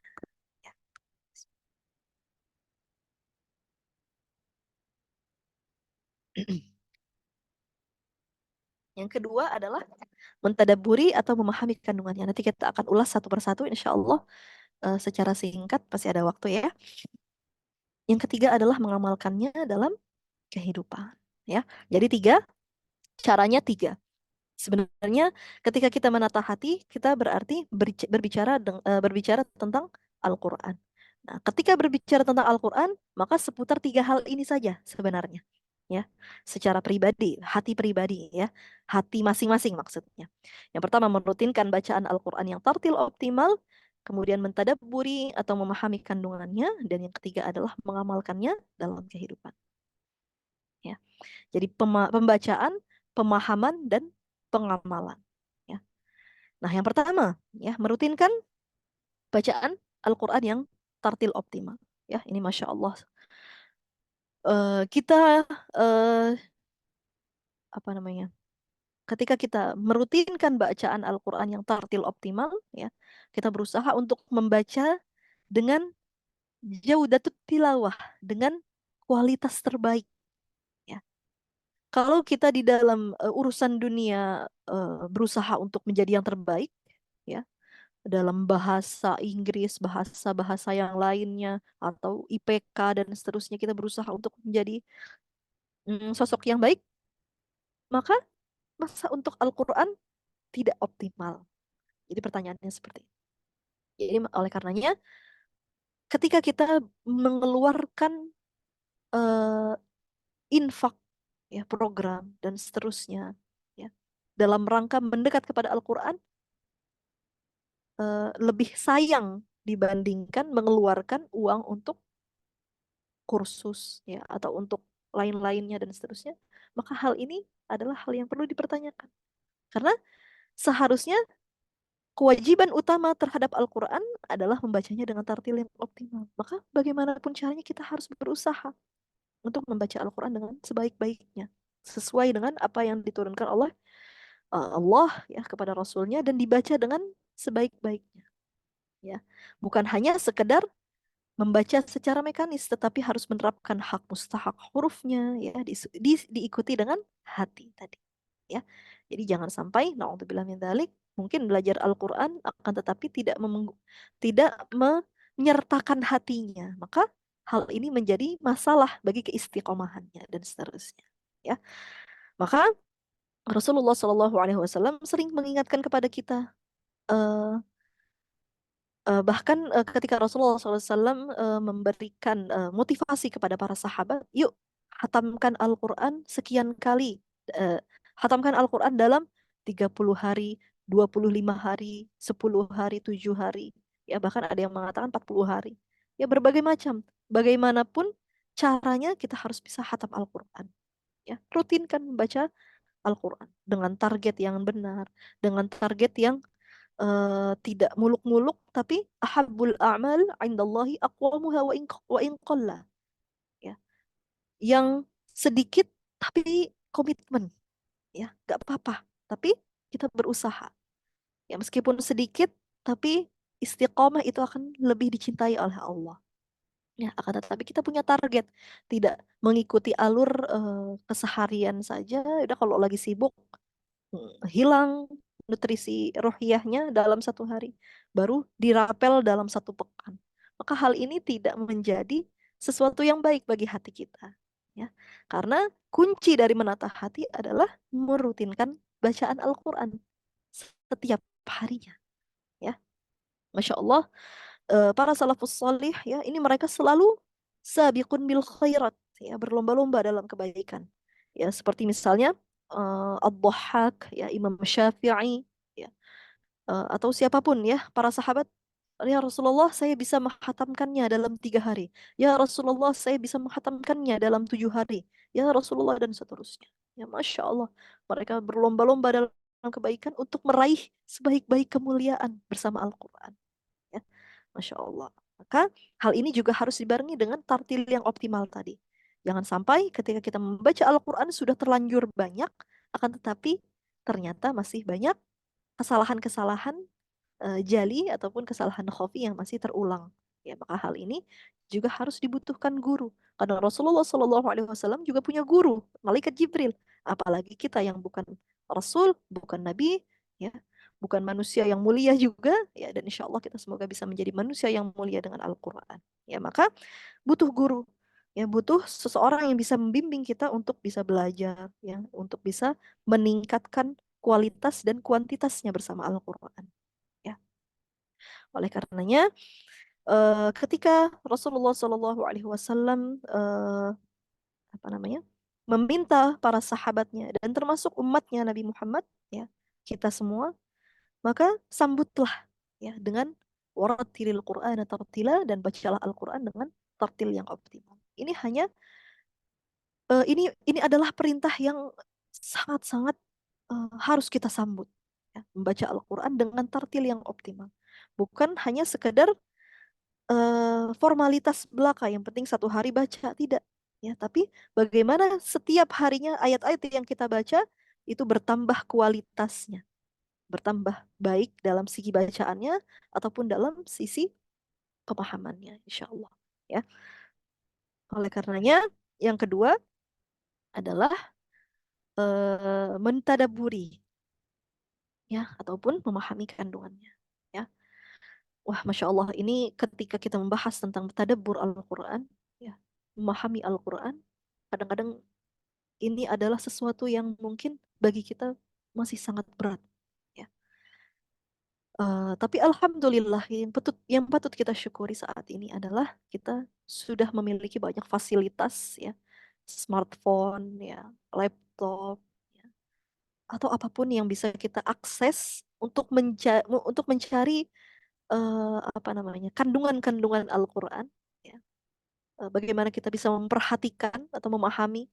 Ya. Yang kedua adalah mentadaburi atau memahami kandungannya. Nanti kita akan ulas satu persatu, insya Allah secara singkat, pasti ada waktu ya. Yang ketiga adalah mengamalkannya dalam kehidupan. Ya, jadi caranya tiga. Sebenarnya ketika kita menata hati, kita berarti berbicara tentang Al-Quran. Nah, ketika berbicara tentang Al-Quran, maka seputar tiga hal ini saja sebenarnya. ya, secara pribadi, hati pribadi ya, hati masing-masing maksudnya. Yang pertama merutinkan bacaan Al-Qur'an yang tartil optimal, kemudian mentadabburi atau memahami kandungannya, dan yang ketiga adalah mengamalkannya dalam kehidupan. Ya. Jadi pembacaan, pemahaman dan pengamalan. Ya. Nah, yang pertama ya merutinkan bacaan Al-Qur'an yang tartil optimal. Ya, ini masya Allah. Kita eh, apa namanya? Ketika kita merutinkan bacaan Al-Quran yang tartil optimal, ya, kita berusaha untuk membaca dengan jaudatut tilawah, dengan kualitas terbaik. Ya. Kalau kita di dalam urusan dunia berusaha untuk menjadi yang terbaik, ya, dalam bahasa Inggris, bahasa-bahasa yang lainnya, atau IPK dan seterusnya, kita berusaha untuk menjadi sosok yang baik, maka masa untuk Al-Quran tidak optimal. Jadi pertanyaannya seperti itu. Jadi oleh karenanya ketika kita mengeluarkan eh, infak ya program dan seterusnya ya dalam rangka mendekat kepada Al-Qur'an lebih sayang dibandingkan mengeluarkan uang untuk kursus ya atau untuk lain-lainnya dan seterusnya, maka hal ini adalah hal yang perlu dipertanyakan. Karena seharusnya kewajiban utama terhadap Al-Quran adalah membacanya dengan tartil yang optimal. Maka bagaimanapun caranya kita harus berusaha untuk membaca Al-Quran dengan sebaik-baiknya. Sesuai dengan apa yang diturunkan oleh Allah ya kepada Rasulnya dan dibaca dengan sebaik-baiknya. Ya. Bukan hanya sekedar membaca secara mekanis, tetapi harus menerapkan hak mustahak hurufnya, ya, diikuti dengan hati tadi. Ya. Jadi jangan sampai, naudzubillah min dzalik, mungkin belajar Al-Quran akan tetapi tidak menyertakan hatinya. Maka hal ini menjadi masalah bagi keistiqomahannya dan seterusnya. Ya. Maka Rasulullah Shallallahu Alaihi Wasallam sering mengingatkan kepada kita, eh, bahkan ketika Rasulullah SAW memberikan motivasi kepada para sahabat, yuk hatamkan Al-Quran sekian kali. Eh, Hatamkan Al-Quran dalam 30 hari, 25 hari, 10 hari, 7 hari. Ya, bahkan ada yang mengatakan 40 hari. Ya, berbagai macam. Bagaimanapun caranya kita harus bisa hatam Al-Quran. Ya, rutinkan membaca Al-Quran dengan target yang benar, dengan target yang tidak muluk-muluk, tapi ahabbul a'mal indallahi aqwamuha wa in qalla, ya. Yang sedikit tapi komitmen, ya, gak apa-apa. Tapi kita berusaha. Ya, meskipun sedikit, tapi istiqomah itu akan lebih dicintai oleh Allah. Ya, akan tetapi kita punya target, tidak mengikuti alur keseharian saja. Udah kalau lagi sibuk hilang nutrisi rohiyahnya dalam satu hari, baru dirapel dalam satu pekan. Maka hal ini tidak menjadi sesuatu yang baik bagi hati kita. Ya, karena kunci dari menata hati adalah merutinkan bacaan Al-Quran setiap harinya. Ya, Masya Allah, para salafus salih ya, ini mereka selalu sabiqun bil khairat, ya, berlomba-lomba dalam kebaikan. Ya, seperti misalnya Ad-Dhahhak, ya, Imam Syafi'i, ya, atau siapapun ya, para sahabat, ya Rasulullah saya bisa menghatamkannya dalam 3 hari. Ya Rasulullah saya bisa menghatamkannya dalam 7 hari. Ya Rasulullah dan seterusnya. Ya Masya Allah, mereka berlomba-lomba dalam kebaikan untuk meraih sebaik-baik kemuliaan bersama Al-Quran. Ya. Masya Allah. Maka hal ini juga harus dibarengi dengan tartil yang optimal tadi. Jangan sampai ketika kita membaca Al-Quran sudah terlanjur banyak, akan tetapi ternyata masih banyak kesalahan-kesalahan jali ataupun kesalahan khafi yang masih terulang. Ya, maka hal ini juga harus dibutuhkan guru. Karena Rasulullah Shallallahu Alaihi Wasallam juga punya guru, malaikat Jibril. Apalagi kita yang bukan Rasul, bukan Nabi, ya, bukan manusia yang mulia juga, ya. Dan insya Allah kita semoga bisa menjadi manusia yang mulia dengan Al-Quran. Ya, maka butuh guru. Ya, butuh seseorang yang bisa membimbing kita untuk bisa belajar, ya, untuk bisa meningkatkan kualitas dan kuantitasnya bersama Al-Quran. Ya. Oleh karenanya, ketika Rasulullah Shallallahu Alaihi Wasallam apa namanya meminta para sahabatnya dan termasuk umatnya Nabi Muhammad, ya, kita semua, maka sambutlah, ya, dengan warattilil Qur'ana tartila, dan bacalah Al-Qur'an dengan tartil yang optimal. Ini adalah perintah yang sangat-sangat harus kita sambut, ya, membaca Al-Qur'an dengan tartil yang optimal. Bukan hanya sekedar formalitas belaka, yang penting satu hari baca, tidak, ya, tapi bagaimana setiap harinya ayat-ayat yang kita baca itu bertambah kualitasnya, bertambah baik dalam segi bacaannya ataupun dalam sisi pemahamannya, insya Allah, ya. Oleh karenanya, yang kedua adalah mentadaburi, ya, ataupun memahami kandungannya, ya. Wah, Masya Allah, ini ketika kita membahas tentang tadabbur Al-Quran, ya, memahami Al-Quran, kadang-kadang ini adalah sesuatu yang mungkin bagi kita masih sangat berat, ya. Tapi Alhamdulillah, yang patut kita syukuri saat ini adalah kita sudah memiliki banyak fasilitas, ya, smartphone, ya, laptop, ya, atau apapun yang bisa kita akses untuk mencari apa namanya, kandungan-kandungan Al-Quran, ya. Bagaimana kita bisa memperhatikan atau memahami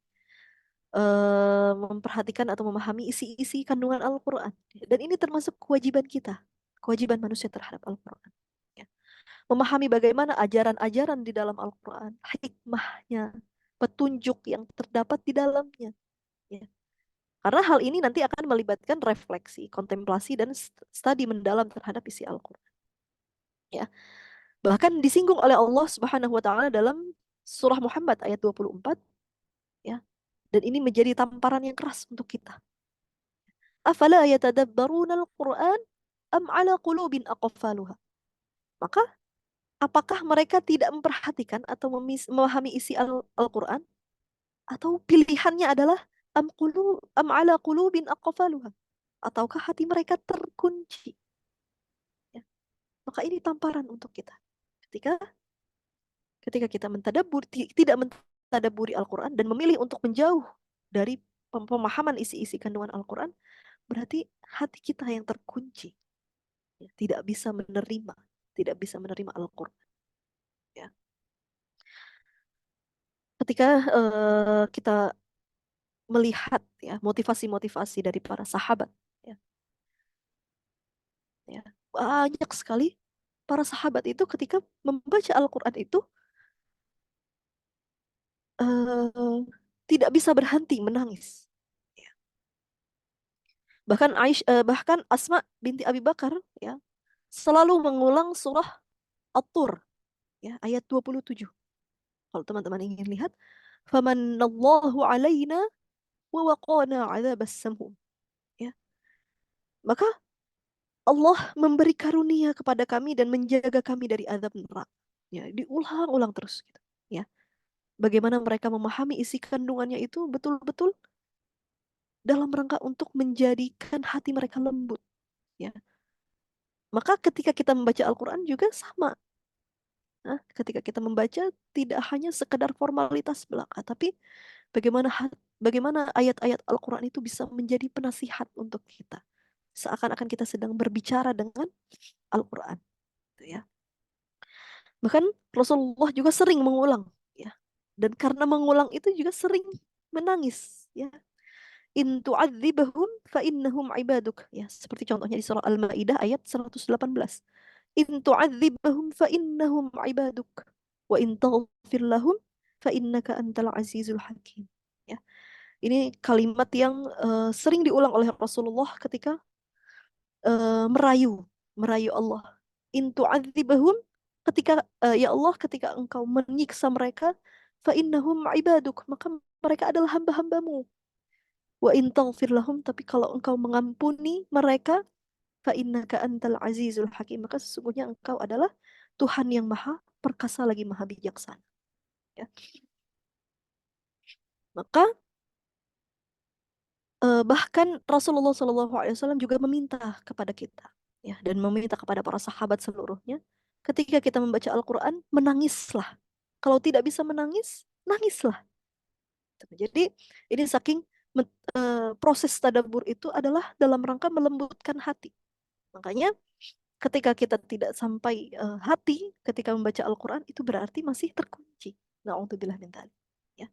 isi-isi kandungan Al-Quran. Dan ini termasuk kewajiban kita, kewajiban manusia terhadap Al-Quran, ya. Memahami bagaimana ajaran-ajaran di dalam Al-Quran, hikmahnya, petunjuk yang terdapat di dalamnya, ya. Karena hal ini nanti akan melibatkan refleksi, kontemplasi, dan studi mendalam terhadap isi Al-Quran, ya. Bahkan disinggung oleh Allah Subhanahu wa taala dalam surah Muhammad ayat 24, ya. Dan ini menjadi tamparan yang keras untuk kita. Afala yatadabbaruna al-Qur'an am ala qulubin aqfaluha. Maka apakah mereka tidak memperhatikan atau memahami isi Al-Qur'an, atau pilihannya adalah am ala qulubin aqfaluha, ataukah hati mereka terkunci, ya. Maka ini tamparan untuk kita. Ketika ketika kita tidak mentadaburi Al-Quran dan memilih untuk menjauh dari pemahaman isi-isi kandungan Al-Quran, berarti hati kita yang terkunci, ya, tidak bisa menerima Al-Quran, ya. Ketika kita melihat, ya, motivasi-motivasi dari para sahabat, ya, ya, banyak sekali para sahabat itu ketika membaca Al-Quran itu eh, tidak bisa berhenti menangis. Bahkan Asma binti Abi Bakar, ya, selalu mengulang surah At-Tur, ya, ayat 27. Kalau teman-teman ingin lihat, famanallahu alaina wa waqana adzabas samum, ya. Maka Allah memberi karunia kepada kami dan menjaga kami dari azab neraka. Ya, diulang-ulang terus, gitu, ya. Bagaimana mereka memahami isi kandungannya itu betul-betul dalam rangka untuk menjadikan hati mereka lembut, ya. Maka ketika kita membaca Al-Quran juga sama. Nah, ketika kita membaca tidak hanya sekedar formalitas belaka, tapi bagaimana bagaimana ayat-ayat Al-Quran itu bisa menjadi penasihat untuk kita. Seakan-akan kita sedang berbicara dengan Al-Quran, gitu, ya. Bahkan Rasulullah juga sering mengulang, ya. Dan karena mengulang itu juga sering menangis, ya. In tu'adzibahum fa innahum ibaduk, ya. Seperti contohnya di surah Al-Maidah ayat 118. In tu'adzibahum fa innahum ibaduk wa in taghfir lahum fa innaka antal azizul hakim, ya. Ini kalimat yang sering diulang oleh Rasulullah ketika merayu merayu Allah. In tu'adzibahum, ya Allah, ketika engkau menyiksa mereka, fa innahum ibaduk, maka mereka adalah hamba-hambamu. Wa in taghfir lahum, tapi kalau engkau mengampuni mereka, fa innaka antal azizul hakim, maka sesungguhnya engkau adalah Tuhan yang maha perkasa lagi maha bijaksana, ya. Maka bahkan Rasulullah SAW juga meminta kepada kita, ya, dan meminta kepada para sahabat seluruhnya, ketika kita membaca Al-Quran, menangislah. Kalau tidak bisa menangis, nangislah. Jadi ini saking proses tadabbur itu adalah dalam rangka melembutkan hati. Makanya ketika kita tidak sampai hati ketika membaca Al-Quran itu berarti masih terkunci. Na'udzubillah min dzalik. Ya.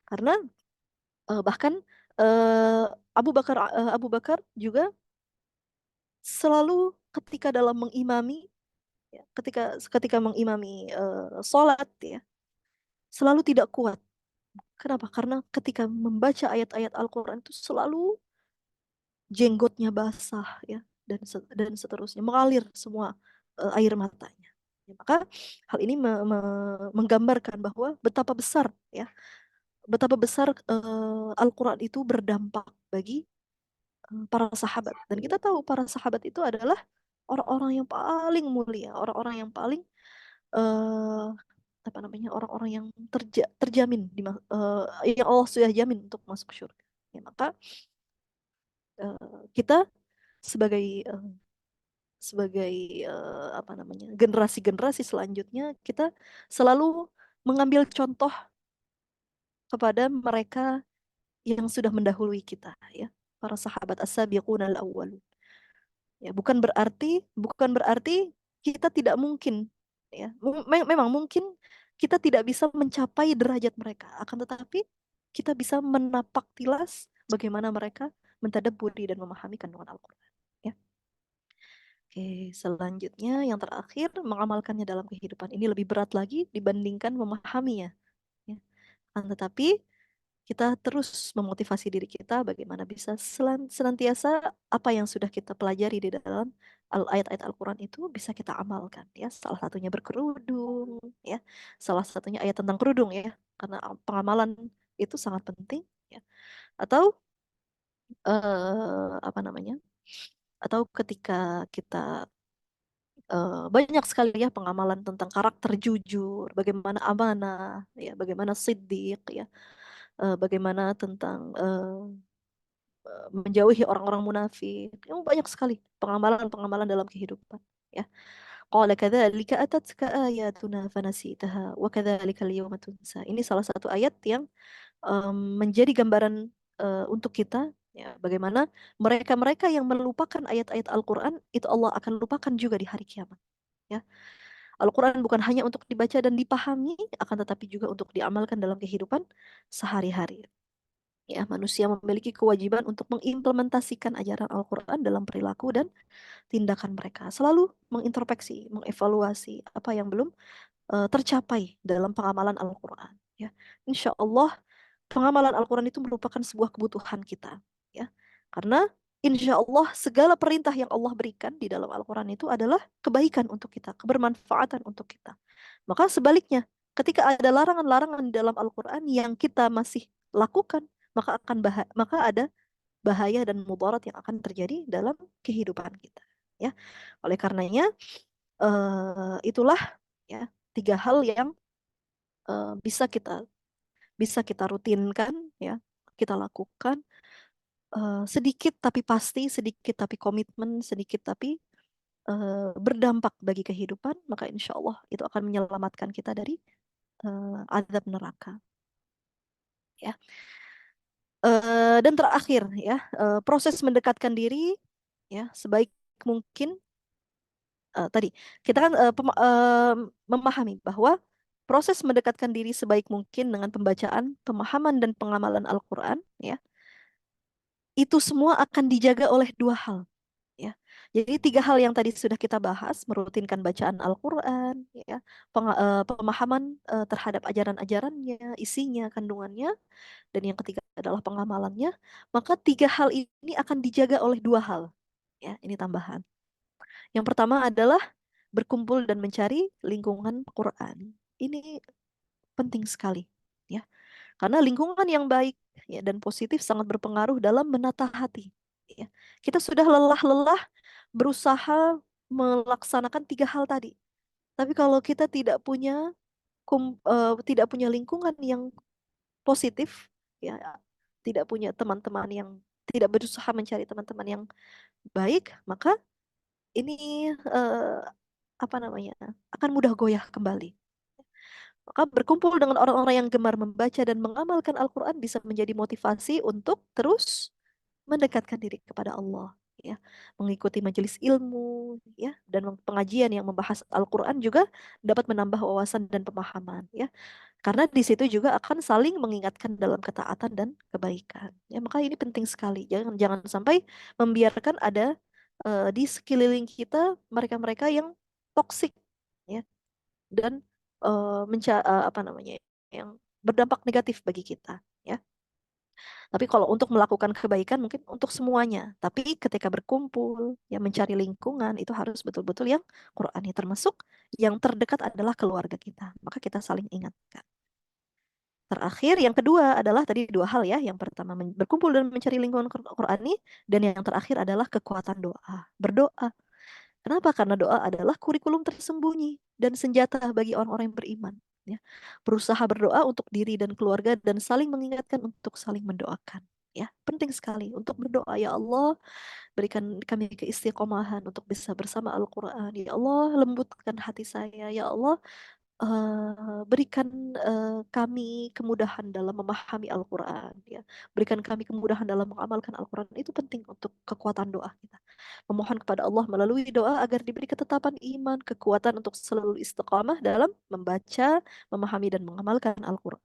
Karena bahkan eh, Abu Bakar juga selalu ketika dalam mengimami, ya, ketika mengimami sholat, ya, selalu tidak kuat. Kenapa? Karena ketika membaca ayat-ayat Al-Quran itu selalu jenggotnya basah, ya, dan seterusnya mengalir semua air matanya. Ya, maka hal ini menggambarkan bahwa betapa besar Al-Quran itu berdampak bagi para sahabat. Dan kita tahu para sahabat itu adalah orang-orang yang paling mulia, orang-orang yang paling eh apa namanya, orang-orang yang terjamin yang Allah sudah jamin untuk masuk surga. Ya, maka kita sebagai eh, sebagai apa namanya, generasi-generasi selanjutnya kita selalu mengambil contoh kepada mereka yang sudah mendahului kita, ya, para sahabat as-sabiqun al-awwalun. Ya, bukan berarti kita tidak mungkin, ya. Memang mungkin kita tidak bisa mencapai derajat mereka, akan tetapi kita bisa menapak tilas bagaimana mereka mentadabburi dan memahami kandungan Al-Qur'an. Ya. Oke, selanjutnya yang terakhir, mengamalkannya dalam kehidupan. Ini lebih berat lagi dibandingkan memahaminya. Ya. Akan tetapi kita terus memotivasi diri kita bagaimana bisa senantiasa apa yang sudah kita pelajari di dalam ayat-ayat Al-Quran itu bisa kita amalkan, ya. Salah satunya berkerudung, ya. Salah satunya ayat tentang kerudung, ya, karena pengamalan itu sangat penting, ya. Atau apa namanya, atau ketika kita banyak sekali, ya, pengamalan tentang karakter jujur, bagaimana amanah, ya, bagaimana siddiq, ya, bagaimana tentang menjauhi orang-orang munafik. Banyak sekali pengamalan-pengamalan dalam kehidupan, ya. Qala kadzalika atatka ayatuna fanasitaha wa kadzalika al-yawma tunsa. Ini salah satu ayat yang menjadi gambaran untuk kita, ya, bagaimana mereka-mereka yang melupakan ayat-ayat Al-Qur'an itu Allah akan lupakan juga di hari kiamat, ya. Al-Quran bukan hanya untuk dibaca dan dipahami, akan tetapi juga untuk diamalkan dalam kehidupan sehari-hari. Ya, manusia memiliki kewajiban untuk mengimplementasikan ajaran Al-Quran dalam perilaku dan tindakan mereka. Selalu mengintrospeksi, mengevaluasi apa yang belum tercapai dalam pengamalan Al-Quran. Ya, insya Allah pengamalan Al-Quran itu merupakan sebuah kebutuhan kita. Ya, karena insya Allah segala perintah yang Allah berikan di dalam Al-Quran itu adalah kebaikan untuk kita, kebermanfaatan untuk kita. Maka sebaliknya, ketika ada larangan-larangan di dalam Al-Quran yang kita masih lakukan, maka ada bahaya dan mudarat yang akan terjadi dalam kehidupan kita. Ya, oleh karenanya itulah, ya, tiga hal yang bisa kita rutinkan, ya, kita lakukan sedikit tapi pasti, sedikit tapi komitmen, sedikit tapi berdampak bagi kehidupan, maka insya Allah itu akan menyelamatkan kita dari azab neraka. Ya. Dan terakhir, ya, proses mendekatkan diri, ya, sebaik mungkin. Tadi kita kan memahami bahwa proses mendekatkan diri sebaik mungkin dengan pembacaan, pemahaman dan pengamalan Al-Qur'an, ya, itu semua akan dijaga oleh dua hal, ya. Jadi tiga hal yang tadi sudah kita bahas, merutinkan bacaan Al-Qur'an, ya, pemahaman terhadap ajaran-ajarannya, isinya, kandungannya, dan yang ketiga adalah pengamalannya, maka tiga hal ini akan dijaga oleh dua hal, ya. Ini tambahan. Yang pertama adalah berkumpul dan mencari lingkungan Quran. Ini penting sekali, ya. Karena lingkungan yang baik, ya, dan positif sangat berpengaruh dalam menata hati, ya. Kita sudah lelah-lelah berusaha melaksanakan tiga hal tadi. Tapi kalau kita tidak punya lingkungan yang positif, ya, tidak punya teman-teman yang tidak berusaha mencari teman-teman yang baik, maka ini apa namanya, akan mudah goyah kembali. Maka berkumpul dengan orang-orang yang gemar membaca dan mengamalkan Al-Quran bisa menjadi motivasi untuk terus mendekatkan diri kepada Allah, ya, mengikuti majelis ilmu, ya, dan pengajian yang membahas Al-Quran juga dapat menambah wawasan dan pemahaman, ya, karena di situ juga akan saling mengingatkan dalam ketaatan dan kebaikan, ya, maka ini penting sekali, jangan jangan sampai membiarkan ada di sekeliling kita mereka-mereka yang toksik, ya, dan apa namanya, yang berdampak negatif bagi kita, ya. Tapi kalau untuk melakukan kebaikan mungkin untuk semuanya. Tapi ketika berkumpul, ya mencari lingkungan itu harus betul-betul yang Qurani, termasuk yang terdekat adalah keluarga kita. Maka kita saling ingatkan. Terakhir, yang kedua adalah tadi dua hal ya. Yang pertama berkumpul dan mencari lingkungan Qurani, dan yang terakhir adalah kekuatan doa. Berdoa. Kenapa? Karena doa adalah kurikulum tersembunyi dan senjata bagi orang-orang yang beriman. Ya. Berusaha berdoa untuk diri dan keluarga dan saling mengingatkan untuk saling mendoakan. Ya, penting sekali untuk berdoa. Ya Allah, berikan kami keistiqomahan untuk bisa bersama Al-Quran. Ya Allah, lembutkan hati saya. Ya Allah, berikan kami kemudahan dalam memahami Al-Quran, ya. Berikan kami kemudahan dalam mengamalkan Al-Quran. Itu penting untuk kekuatan doa kita. Memohon kepada Allah melalui doa agar diberi ketetapan iman, kekuatan untuk selalu istiqamah dalam membaca, memahami, dan mengamalkan Al-Quran,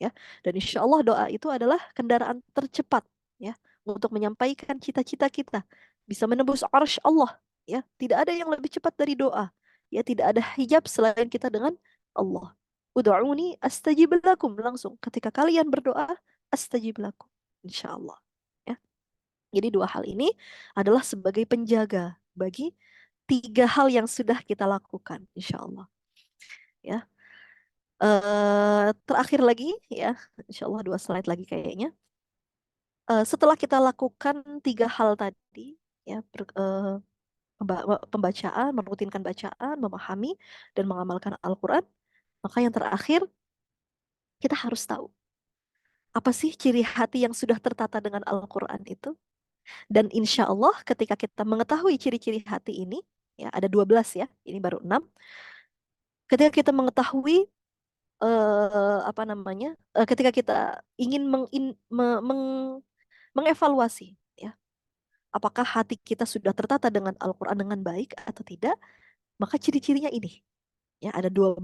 ya. Dan insya Allah doa itu adalah kendaraan tercepat, ya, untuk menyampaikan cita-cita kita, bisa menembus arsy Allah, ya. Tidak ada yang lebih cepat dari doa, ya. Tidak ada hijab selain kita dengan Allah. Ud'uni astajib lakum, langsung ketika kalian berdoa astajib lakum, insya Allah, ya. Jadi dua hal ini adalah sebagai penjaga bagi tiga hal yang sudah kita lakukan, insya Allah, ya. Terakhir lagi, ya, insya Allah dua slide lagi kayaknya. Setelah kita lakukan tiga hal tadi, ya, pembacaan, merutinkan bacaan, memahami dan mengamalkan Al-Quran, maka yang terakhir kita harus tahu apa sih ciri hati yang sudah tertata dengan Al-Quran itu. Dan insya Allah ketika kita mengetahui ciri-ciri hati ini, ya ada 12 ya, ini baru 6. Ketika kita mengetahui apa namanya, ketika kita ingin mengevaluasi, ya, apakah hati kita sudah tertata dengan Al-Quran dengan baik atau tidak, maka ciri-cirinya ini, ya, ada 12.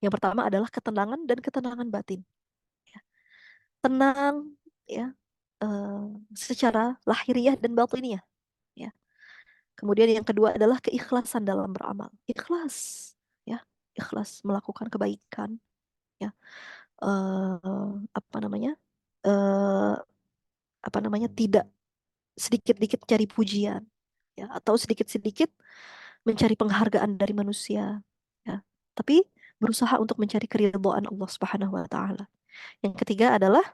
Yang pertama adalah ketenangan dan ketenangan batin. Ya. Tenang, ya, eh, secara lahiriah dan batiniah, ya. Kemudian yang kedua adalah keikhlasan dalam beramal. Ikhlas, ya, ikhlas melakukan kebaikan, ya. Apa namanya? eh Apa namanya? Tidak sedikit-sedikit cari pujian, ya, atau sedikit-sedikit mencari penghargaan dari manusia, ya. Tapi berusaha untuk mencari keridhaan Allah Subhanahu wa taala. Yang ketiga adalah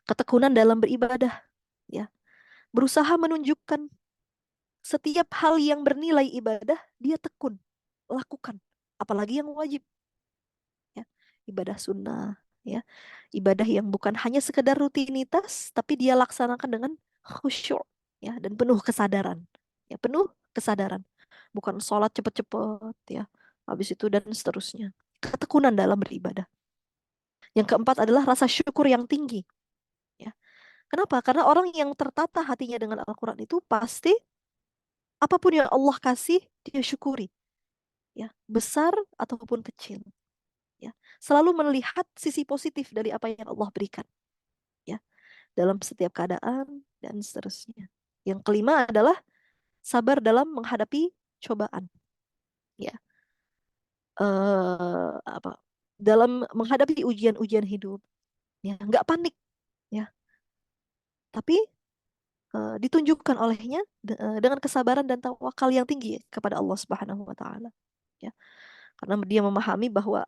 ketekunan dalam beribadah, ya. Berusaha menunjukkan setiap hal yang bernilai ibadah dia tekun lakukan, apalagi yang wajib, ya. Ibadah sunnah, ya. Ibadah yang bukan hanya sekedar rutinitas tapi dia laksanakan dengan khusyuk, ya, dan penuh kesadaran, ya, penuh kesadaran, bukan sholat cepet-cepet, ya, habis itu dan seterusnya. Ketekunan dalam beribadah. Yang keempat adalah rasa syukur yang tinggi, ya. Kenapa? Karena orang yang tertata hatinya dengan Al-Quran itu pasti apapun yang Allah kasih dia syukuri, ya, besar ataupun kecil, ya. Selalu melihat sisi positif dari apa yang Allah berikan, ya, dalam setiap keadaan dan seterusnya. Yang kelima adalah sabar dalam menghadapi cobaan, ya. Apa? Dalam menghadapi ujian-ujian hidup, ya, nggak panik, ya, tapi ditunjukkan olehnya dengan kesabaran dan tawakal yang tinggi kepada Allah Subhanahu wa taala, ya. Karena dia memahami bahwa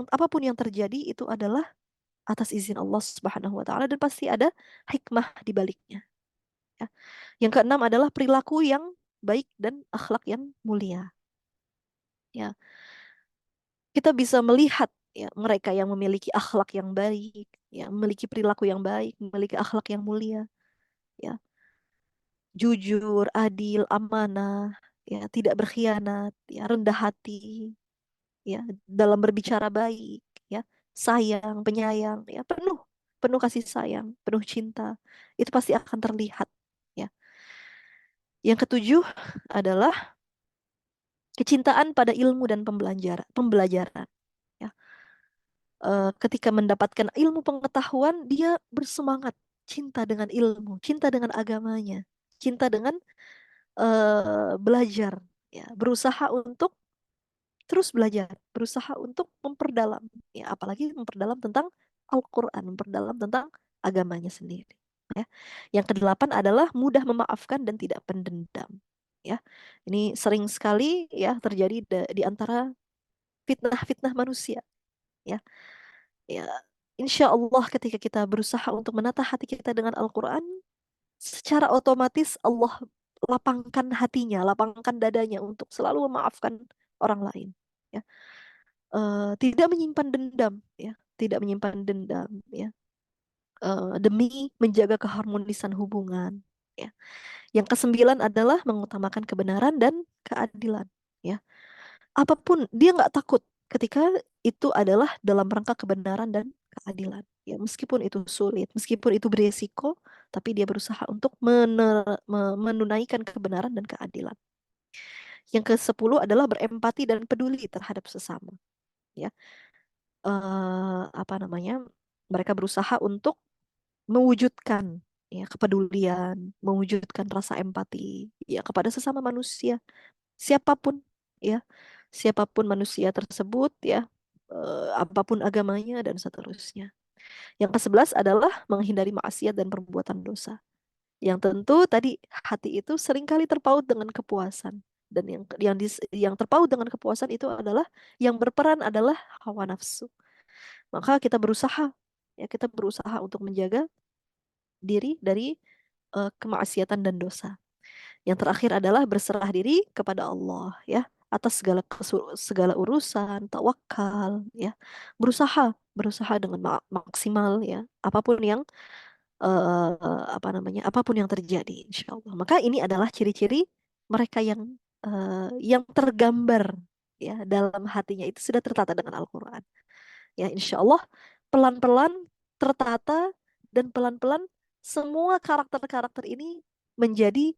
apapun yang terjadi itu adalah atas izin Allah Subhanahu wa taala dan pasti ada hikmah di baliknya, ya. Yang keenam adalah perilaku yang baik dan akhlak yang mulia, ya. Kita bisa melihat, ya, mereka yang memiliki akhlak yang baik, ya, memiliki perilaku yang baik, memiliki akhlak yang mulia, ya, jujur, adil, amanah, ya, tidak berkhianat, ya, rendah hati, ya, dalam berbicara baik, ya, sayang, penyayang, ya, penuh, penuh kasih sayang, penuh cinta, itu pasti akan terlihat, ya. Yang ketujuh adalah kecintaan pada ilmu dan pembelajaran, ya. Ketika mendapatkan ilmu pengetahuan, dia bersemangat, cinta dengan ilmu, cinta dengan agamanya, cinta dengan belajar, ya, berusaha untuk terus belajar, berusaha untuk memperdalam, ya, apalagi memperdalam tentang Al-Quran, memperdalam tentang agamanya sendiri. Ya. Yang kedelapan adalah mudah memaafkan dan tidak pendendam. Ya, ini sering sekali ya terjadi di antara fitnah-fitnah manusia. Ya, ya, insya Allah ketika kita berusaha untuk menata hati kita dengan Al-Quran, secara otomatis Allah lapangkan hatinya, lapangkan dadanya untuk selalu memaafkan orang lain. Ya, tidak menyimpan dendam, ya, tidak menyimpan dendam, ya, demi menjaga keharmonisan hubungan. Ya. Yang kesembilan adalah mengutamakan kebenaran dan keadilan. Ya, apapun dia nggak takut ketika itu adalah dalam rangka kebenaran dan keadilan. Ya, meskipun itu sulit, meskipun itu beresiko, tapi dia berusaha untuk menunaikan kebenaran dan keadilan. Yang ke-10 adalah berempati dan peduli terhadap sesama. Ya, apa namanya? Mereka berusaha untuk mewujudkan ya kepedulian, mewujudkan rasa empati ya kepada sesama manusia, siapapun ya, siapapun manusia tersebut ya, apapun agamanya dan seterusnya. Yang ke-11 adalah menghindari maksiat dan perbuatan dosa. Yang tentu tadi hati itu seringkali terpaut dengan kepuasan, dan yang terpaut dengan kepuasan itu adalah yang berperan adalah hawa nafsu. Maka kita berusaha ya, kita berusaha untuk menjaga diri dari kemaksiatan dan dosa. Yang terakhir adalah berserah diri kepada Allah ya atas segala urusan, tawakal ya. Berusaha, berusaha dengan maksimal ya, apapun yang apa namanya? Apapun yang terjadi insya Allah. Maka ini adalah ciri-ciri mereka yang tergambar ya dalam hatinya itu sudah tertata dengan Al-Qur'an. Ya, insya Allah pelan-pelan tertata dan pelan-pelan semua karakter-karakter ini menjadi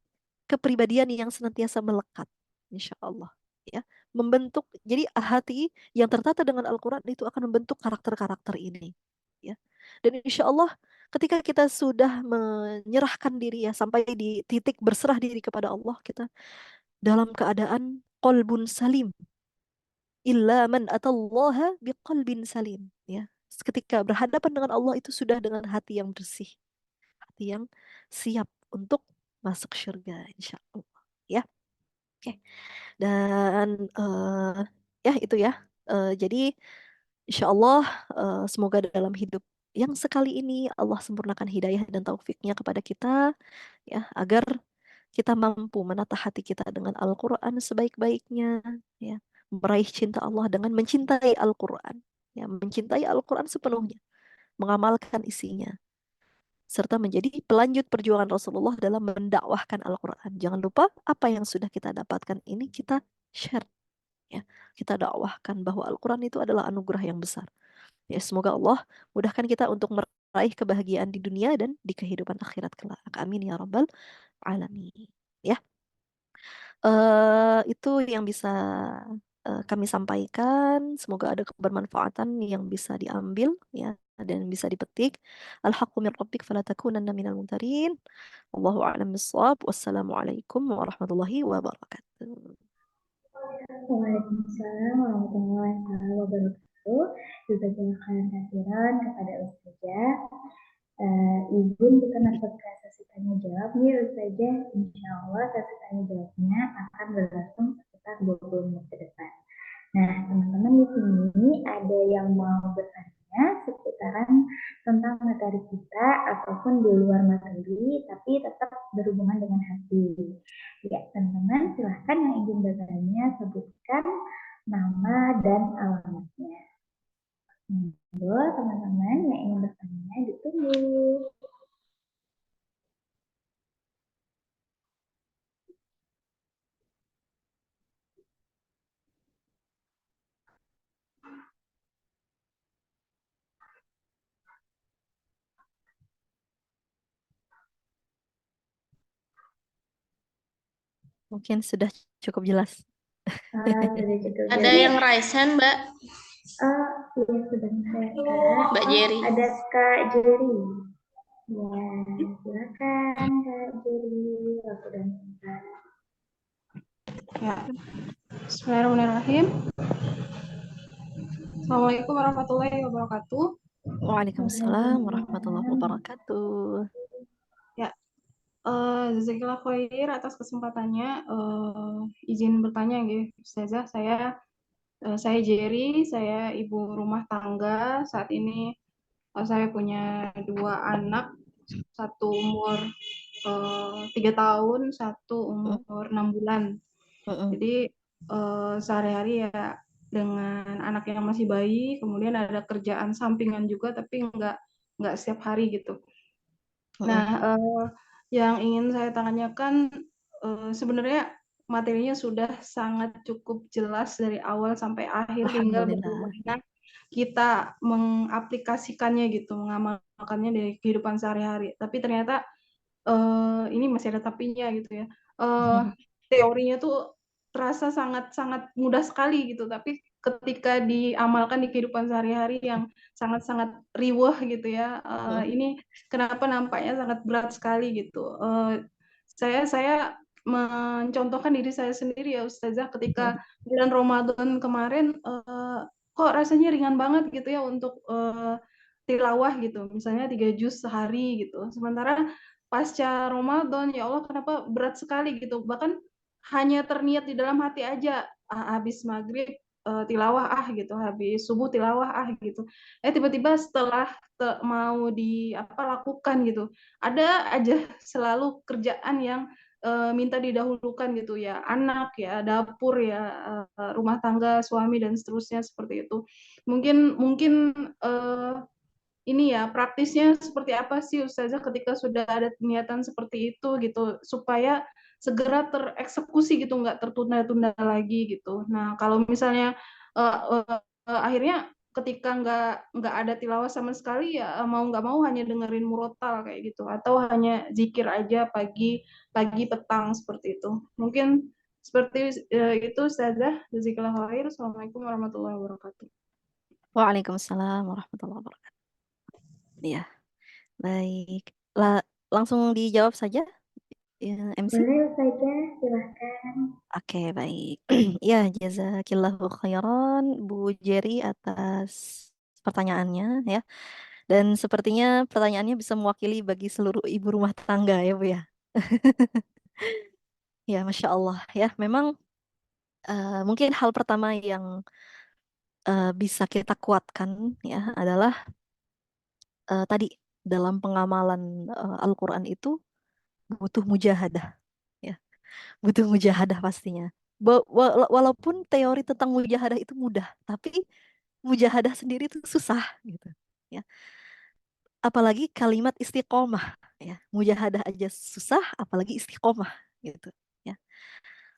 kepribadian yang senantiasa melekat. Insya Allah. Ya, membentuk. Jadi hati yang tertata dengan Al-Quran itu akan membentuk karakter-karakter ini. Ya. Dan insya Allah ketika kita sudah menyerahkan diri ya sampai di titik berserah diri kepada Allah, kita dalam keadaan qalbun salim, illa man atallaha biqalbin salim, ya, ketika berhadapan dengan Allah itu sudah dengan hati yang bersih, hati yang siap untuk masuk surga insya Allah, ya. Oke. Dan ya itu ya. Jadi insya Allah semoga dalam hidup yang sekali ini Allah sempurnakan hidayah dan taufiknya kepada kita, ya, agar kita mampu menata hati kita dengan Al-Quran sebaik-baiknya, ya, meraih cinta Allah dengan mencintai Al-Quran, ya, mencintai Al-Quran sepenuhnya, mengamalkan isinya, serta menjadi pelanjut perjuangan Rasulullah dalam mendakwahkan Al-Quran. Jangan lupa apa yang sudah kita dapatkan ini kita share, ya, kita dakwahkan bahwa Al-Quran itu adalah anugerah yang besar. Ya, semoga Allah mudahkan kita untuk meraih kebahagiaan di dunia dan di kehidupan akhirat kelak. Amin ya rabbal alamin. Ya. Itu yang bisa kami sampaikan. Semoga ada kebermanfaatan yang bisa diambil ya dan bisa dipetik. Al-haqqu min rabbik fala takunanna minal mumtarin. Wallahu a'lam bissawab. Wassalamualaikum warahmatullahi wabarakatuh. Waalaikumsalam warahmatullahi wabarakatuh. Jazakallahu khairan katsiran kepada Ustazah. Ibu kita masuk ke sesi tanya jawab nih Ustazah. Insya Allah sesi tanya jawabnya akan berlangsung sekitar 20 menit ke depan. Nah, teman-teman di sini ada yang mau bertanya seputaran tentang materi kita ataupun di luar materi, tapi tetap berhubungan dengan hati. Ya, teman-teman silahkan yang ingin bertanya sebutkan nama dan alamatnya. Monggo teman-teman yang ingin bertanya ditunggu. Mungkin sudah cukup jelas. Sudah cukup Ada jelas. yang raise hand, Mbak? Iya sebentar Kak. Mbak Jerry. Ada Kak Jerry. Ya, silakan Kak Jerry. Waktu dan tempat. Ya, Bismillahirrahmanirrahim. Assalamualaikum warahmatullahi wabarakatuh. Waalaikumsalam warahmatullahi wabarakatuh. Ya, Jazakallah khair atas kesempatannya. Izin bertanya, gitu, Ustazah. Saya Jerry, saya ibu rumah tangga. Saat ini saya punya 2 anak, satu umur 3 tahun, satu umur 6 bulan. Jadi sehari-hari ya dengan anak yang masih bayi, kemudian ada kerjaan sampingan juga, tapi nggak setiap hari gitu. Nah, yang ingin saya tanyakan sebenarnya materinya sudah sangat cukup jelas dari awal sampai akhir, tinggal Alhamdulillah. bagaimana kita mengaplikasikannya gitu, mengamalkannya dari kehidupan sehari-hari. Tapi ternyata ini masih ada tapinya gitu ya. Teorinya tuh terasa sangat-sangat mudah sekali gitu, tapi ketika diamalkan di kehidupan sehari-hari yang sangat-sangat riweh gitu ya, ini kenapa nampaknya sangat berat sekali gitu. Saya mencontohkan diri saya sendiri ya Ustazah, ketika bulan Ramadan kemarin, kok rasanya ringan banget gitu ya untuk tilawah gitu, misalnya 3 juz sehari gitu. Sementara pasca Ramadan, ya Allah kenapa berat sekali gitu, bahkan hanya terniat di dalam hati aja, habis maghrib tilawah gitu, habis subuh tilawah gitu. Tiba-tiba setelah mau lakukan gitu, ada aja selalu kerjaan yang minta didahulukan gitu ya, anak ya, dapur ya, rumah tangga, suami dan seterusnya seperti itu. Mungkin ini ya, praktisnya seperti apa sih Ustazah ketika sudah ada niatan seperti itu gitu, supaya segera tereksekusi gitu, nggak tertunda-tunda lagi gitu. Nah, kalau misalnya akhirnya ketika nggak ada tilawah sama sekali ya mau nggak mau hanya dengerin murotal kayak gitu, atau hanya zikir aja pagi pagi petang seperti itu. Mungkin seperti itu Ustazah. Jazakallahu khair. Assalamualaikum warahmatullahi wabarakatuh. Waalaikumsalam warahmatullahi wabarakatuh. Ya, baik. Langsung dijawab saja, ya, MC. Boleh saja, silahkan. Oke, baik. Ya, jazakillahu khairan Bu Jerry atas pertanyaannya ya. Dan sepertinya pertanyaannya bisa mewakili bagi seluruh ibu rumah tangga ya, Bu ya. Ya, Masya Allah ya. Memang mungkin hal pertama yang bisa kita kuatkan ya adalah tadi dalam pengamalan Al-Quran itu butuh mujahadah ya. Butuh mujahadah pastinya. Walaupun teori tentang mujahadah itu mudah, tapi mujahadah sendiri itu susah gitu. Ya. Apalagi kalimat istiqomah ya. Mujahadah aja susah, apalagi istiqomah gitu ya.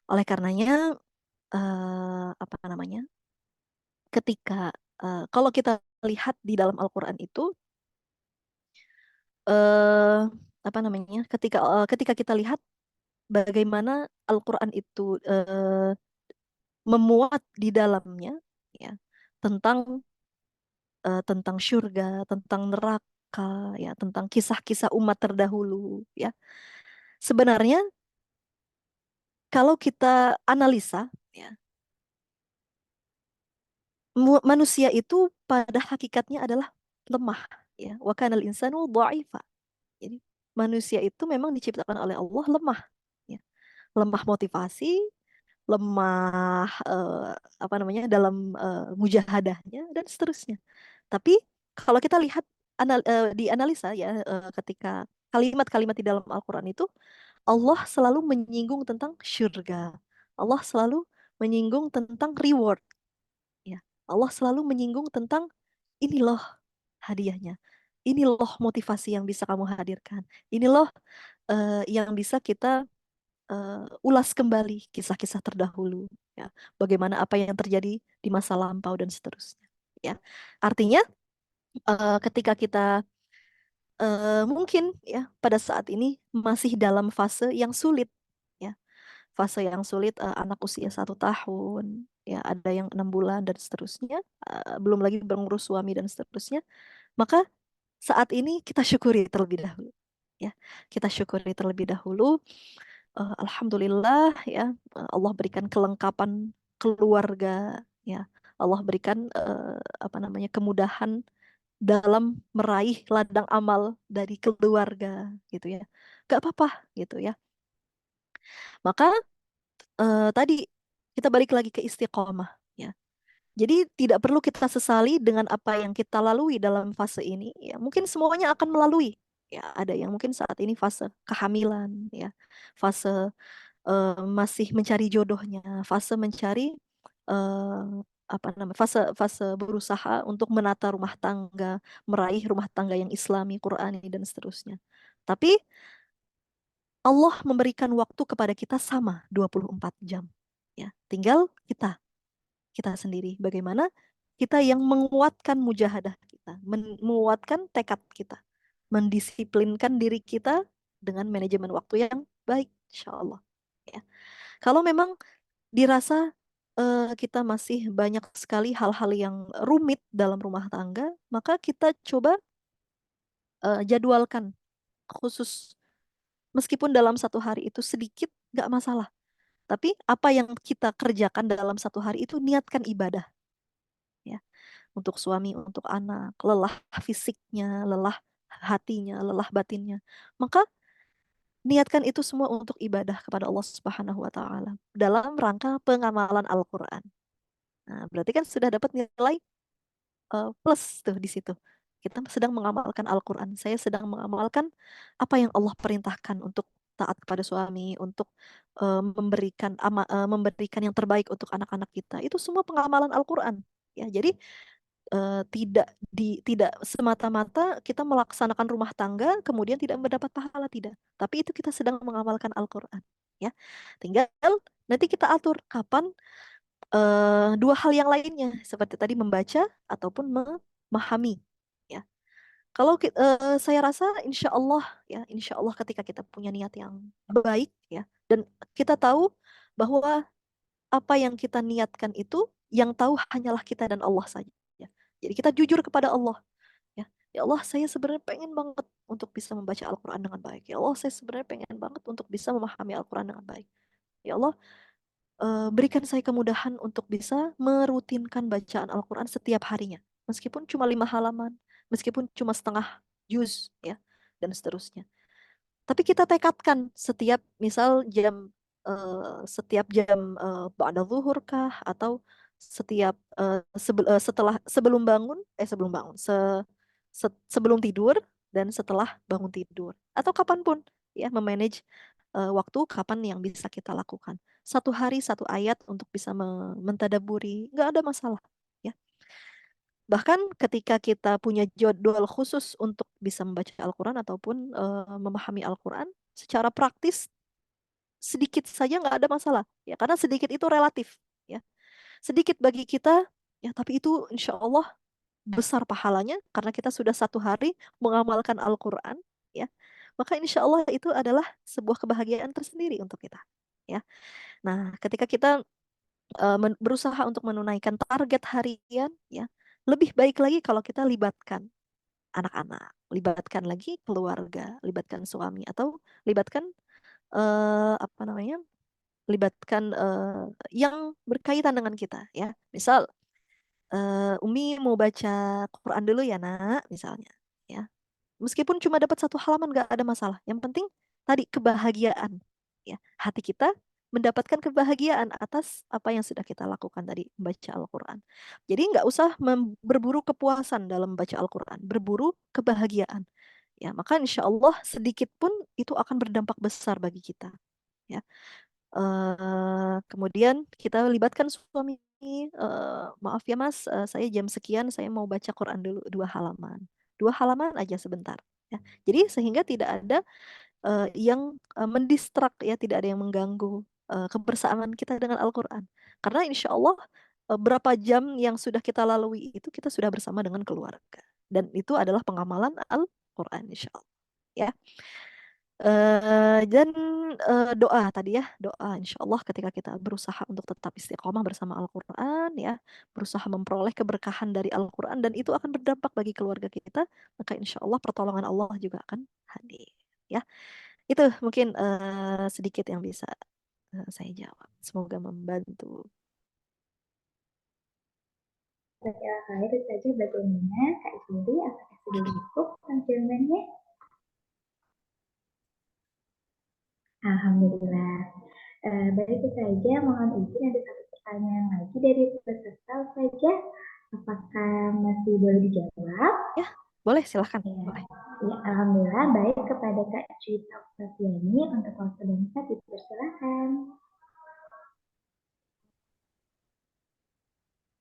Oleh karenanya apa namanya? Ketika kalau kita lihat di dalam Al-Quran itu eh apa namanya? Ketika kita lihat bagaimana Al-Quran itu memuat di dalamnya ya tentang tentang surga, tentang neraka, ya, tentang kisah-kisah umat terdahulu, ya. Sebenarnya kalau kita analisa, ya, manusia itu pada hakikatnya adalah lemah, ya. Wa kanal insanu dha'ifa. Jadi manusia itu memang diciptakan oleh Allah lemah, ya. Lemah motivasi, lemah apa namanya dalam mujahadahnya dan seterusnya. Tapi kalau kita lihat dianalisa ya ketika kalimat-kalimat di dalam Al-Quran itu Allah selalu menyinggung tentang surga. Allah selalu menyinggung tentang reward. Ya. Allah selalu menyinggung tentang ini loh hadiahnya. Ini loh motivasi yang bisa kamu hadirkan. Ini loh yang bisa kita ulas kembali kisah-kisah terdahulu. Ya. Bagaimana apa yang terjadi di masa lampau dan seterusnya. Ya. Artinya ketika kita mungkin ya pada saat ini masih dalam fase yang sulit ya fase yang sulit, anak usia 1 tahun, ya ada yang 6 bulan dan seterusnya, belum lagi mengurus suami dan seterusnya. Maka saat ini kita syukuri terlebih dahulu, ya. Kita syukuri terlebih dahulu. Alhamdulillah, ya, Allah berikan kelengkapan keluarga, ya. Allah berikan apa namanya, kemudahan dalam meraih ladang amal dari keluarga, gitu ya. Gak apa-apa, gitu ya. Maka tadi kita balik lagi ke istiqomah, ya. Jadi tidak perlu kita sesali dengan apa yang kita lalui dalam fase ini, ya. Mungkin semuanya akan melalui. Ya, ada yang mungkin saat ini fase kehamilan, ya, fase masih mencari jodohnya, fase mencari eh, apa namanya, fase fase berusaha untuk menata rumah tangga, meraih rumah tangga yang Islami, Qurani dan seterusnya. Tapi Allah memberikan waktu kepada kita sama 24 jam. Ya, tinggal kita sendiri bagaimana kita yang menguatkan mujahadah kita, menguatkan tekad kita, mendisiplinkan diri kita dengan manajemen waktu yang baik, insya Allah. Ya. Kalau memang dirasa kita masih banyak sekali hal-hal yang rumit dalam rumah tangga, maka kita coba jadwalkan khusus, meskipun dalam 1 hari itu sedikit, nggak masalah. Tapi apa yang kita kerjakan dalam 1 hari itu niatkan ibadah, ya, untuk suami, untuk anak, lelah fisiknya, lelah hatinya, lelah batinnya. Maka niatkan itu semua untuk ibadah kepada Allah Subhanahu wa taala dalam rangka pengamalan Al-Qur'an. Nah, berarti kan sudah dapat nilai plus tuh di situ. Kita sedang mengamalkan Al-Quran. Saya sedang mengamalkan apa yang Allah perintahkan untuk taat kepada suami, untuk memberikan yang terbaik untuk anak-anak kita. Itu semua pengamalan Al-Quran. Ya, jadi tidak semata-mata kita melaksanakan rumah tangga kemudian tidak mendapat pahala, tidak. Tapi itu kita sedang mengamalkan Al-Quran. Ya, tinggal nanti kita atur kapan dua hal yang lainnya seperti tadi membaca ataupun memahami, ya. Kalau saya rasa insya Allah, ya, insya Allah ketika kita punya niat yang baik, ya, dan kita tahu bahwa apa yang kita niatkan itu yang tahu hanyalah kita dan Allah saja, ya. Jadi kita jujur kepada Allah, ya. Ya Allah, saya sebenarnya pengen banget untuk bisa membaca Al-Quran dengan baik. Ya Allah, saya sebenarnya pengen banget untuk bisa memahami Al-Quran dengan baik. Ya Allah, berikan saya kemudahan untuk bisa merutinkan bacaan Al-Quran setiap harinya. Meskipun cuma 5 halaman, meskipun cuma setengah juz, ya, dan seterusnya. Tapi kita tekadkan setiap jam ba'da zuhur kah, atau sebelum bangun, sebelum tidur dan setelah bangun tidur, atau kapanpun, ya, memanage waktu kapan yang bisa kita lakukan. 1 hari 1 ayat untuk bisa mentadaburi, nggak ada masalah, ya. Bahkan ketika kita punya jadwal khusus untuk bisa membaca Al-Quran ataupun memahami Al-Quran, secara praktis sedikit saja nggak ada masalah, ya, karena sedikit itu relatif, ya. Sedikit bagi kita, ya, tapi itu insya Allah besar pahalanya karena kita sudah 1 hari mengamalkan Al-Quran, ya. Maka insya Allah itu adalah sebuah kebahagiaan tersendiri untuk kita, ya. Nah, ketika kita berusaha untuk menunaikan target harian, ya, lebih baik lagi kalau kita libatkan anak-anak, libatkan lagi keluarga, libatkan suami, atau libatkan apa namanya, libatkan yang berkaitan dengan kita, ya. Misal Umi mau baca Quran dulu ya nak, misalnya, ya. Meskipun cuma dapat 1 halaman nggak ada masalah. Yang penting tadi kebahagiaan, ya. Hati kita mendapatkan kebahagiaan atas apa yang sudah kita lakukan tadi, membaca Al-Quran. Jadi nggak usah berburu kepuasan dalam membaca Al-Quran, berburu kebahagiaan. Ya, maka insya Allah sedikit pun itu akan berdampak besar bagi kita. Ya. Kemudian kita libatkan suami. Maaf ya Mas, saya jam sekian saya mau baca Quran dulu 2 halaman. 2 halaman aja sebentar. Ya. Jadi sehingga tidak ada yang mendistrak, ya, tidak ada yang mengganggu kebersamaan kita dengan Al-Quran. Karena insya Allah berapa jam yang sudah kita lalui itu kita sudah bersama dengan keluarga. Dan itu adalah pengamalan Al-Quran insya Allah. Ya. Dan doa tadi ya, doa insya Allah ketika kita berusaha untuk tetap istiqomah bersama Al-Quran ya, berusaha memperoleh keberkahan dari Al-Quran dan itu akan berdampak bagi keluarga kita, maka insya Allah pertolongan Allah juga akan hadir ya. Itu mungkin sedikit yang bisa saya jawab. Semoga membantu. Baiklah, kalau itu saja bagaimana Kak Juli, apakah sudah cukup jawabannya? Alhamdulillah. Baik itu saja, mohon izin ada satu pertanyaan lagi dari peserta saja. Apakah masih boleh dijawab? Ya, boleh silahkan. Ya, Boleh. ya, Alhamdulillah baik kepada Kak Cuita Oktaviani untuk waktu dan tempat dipersilakan.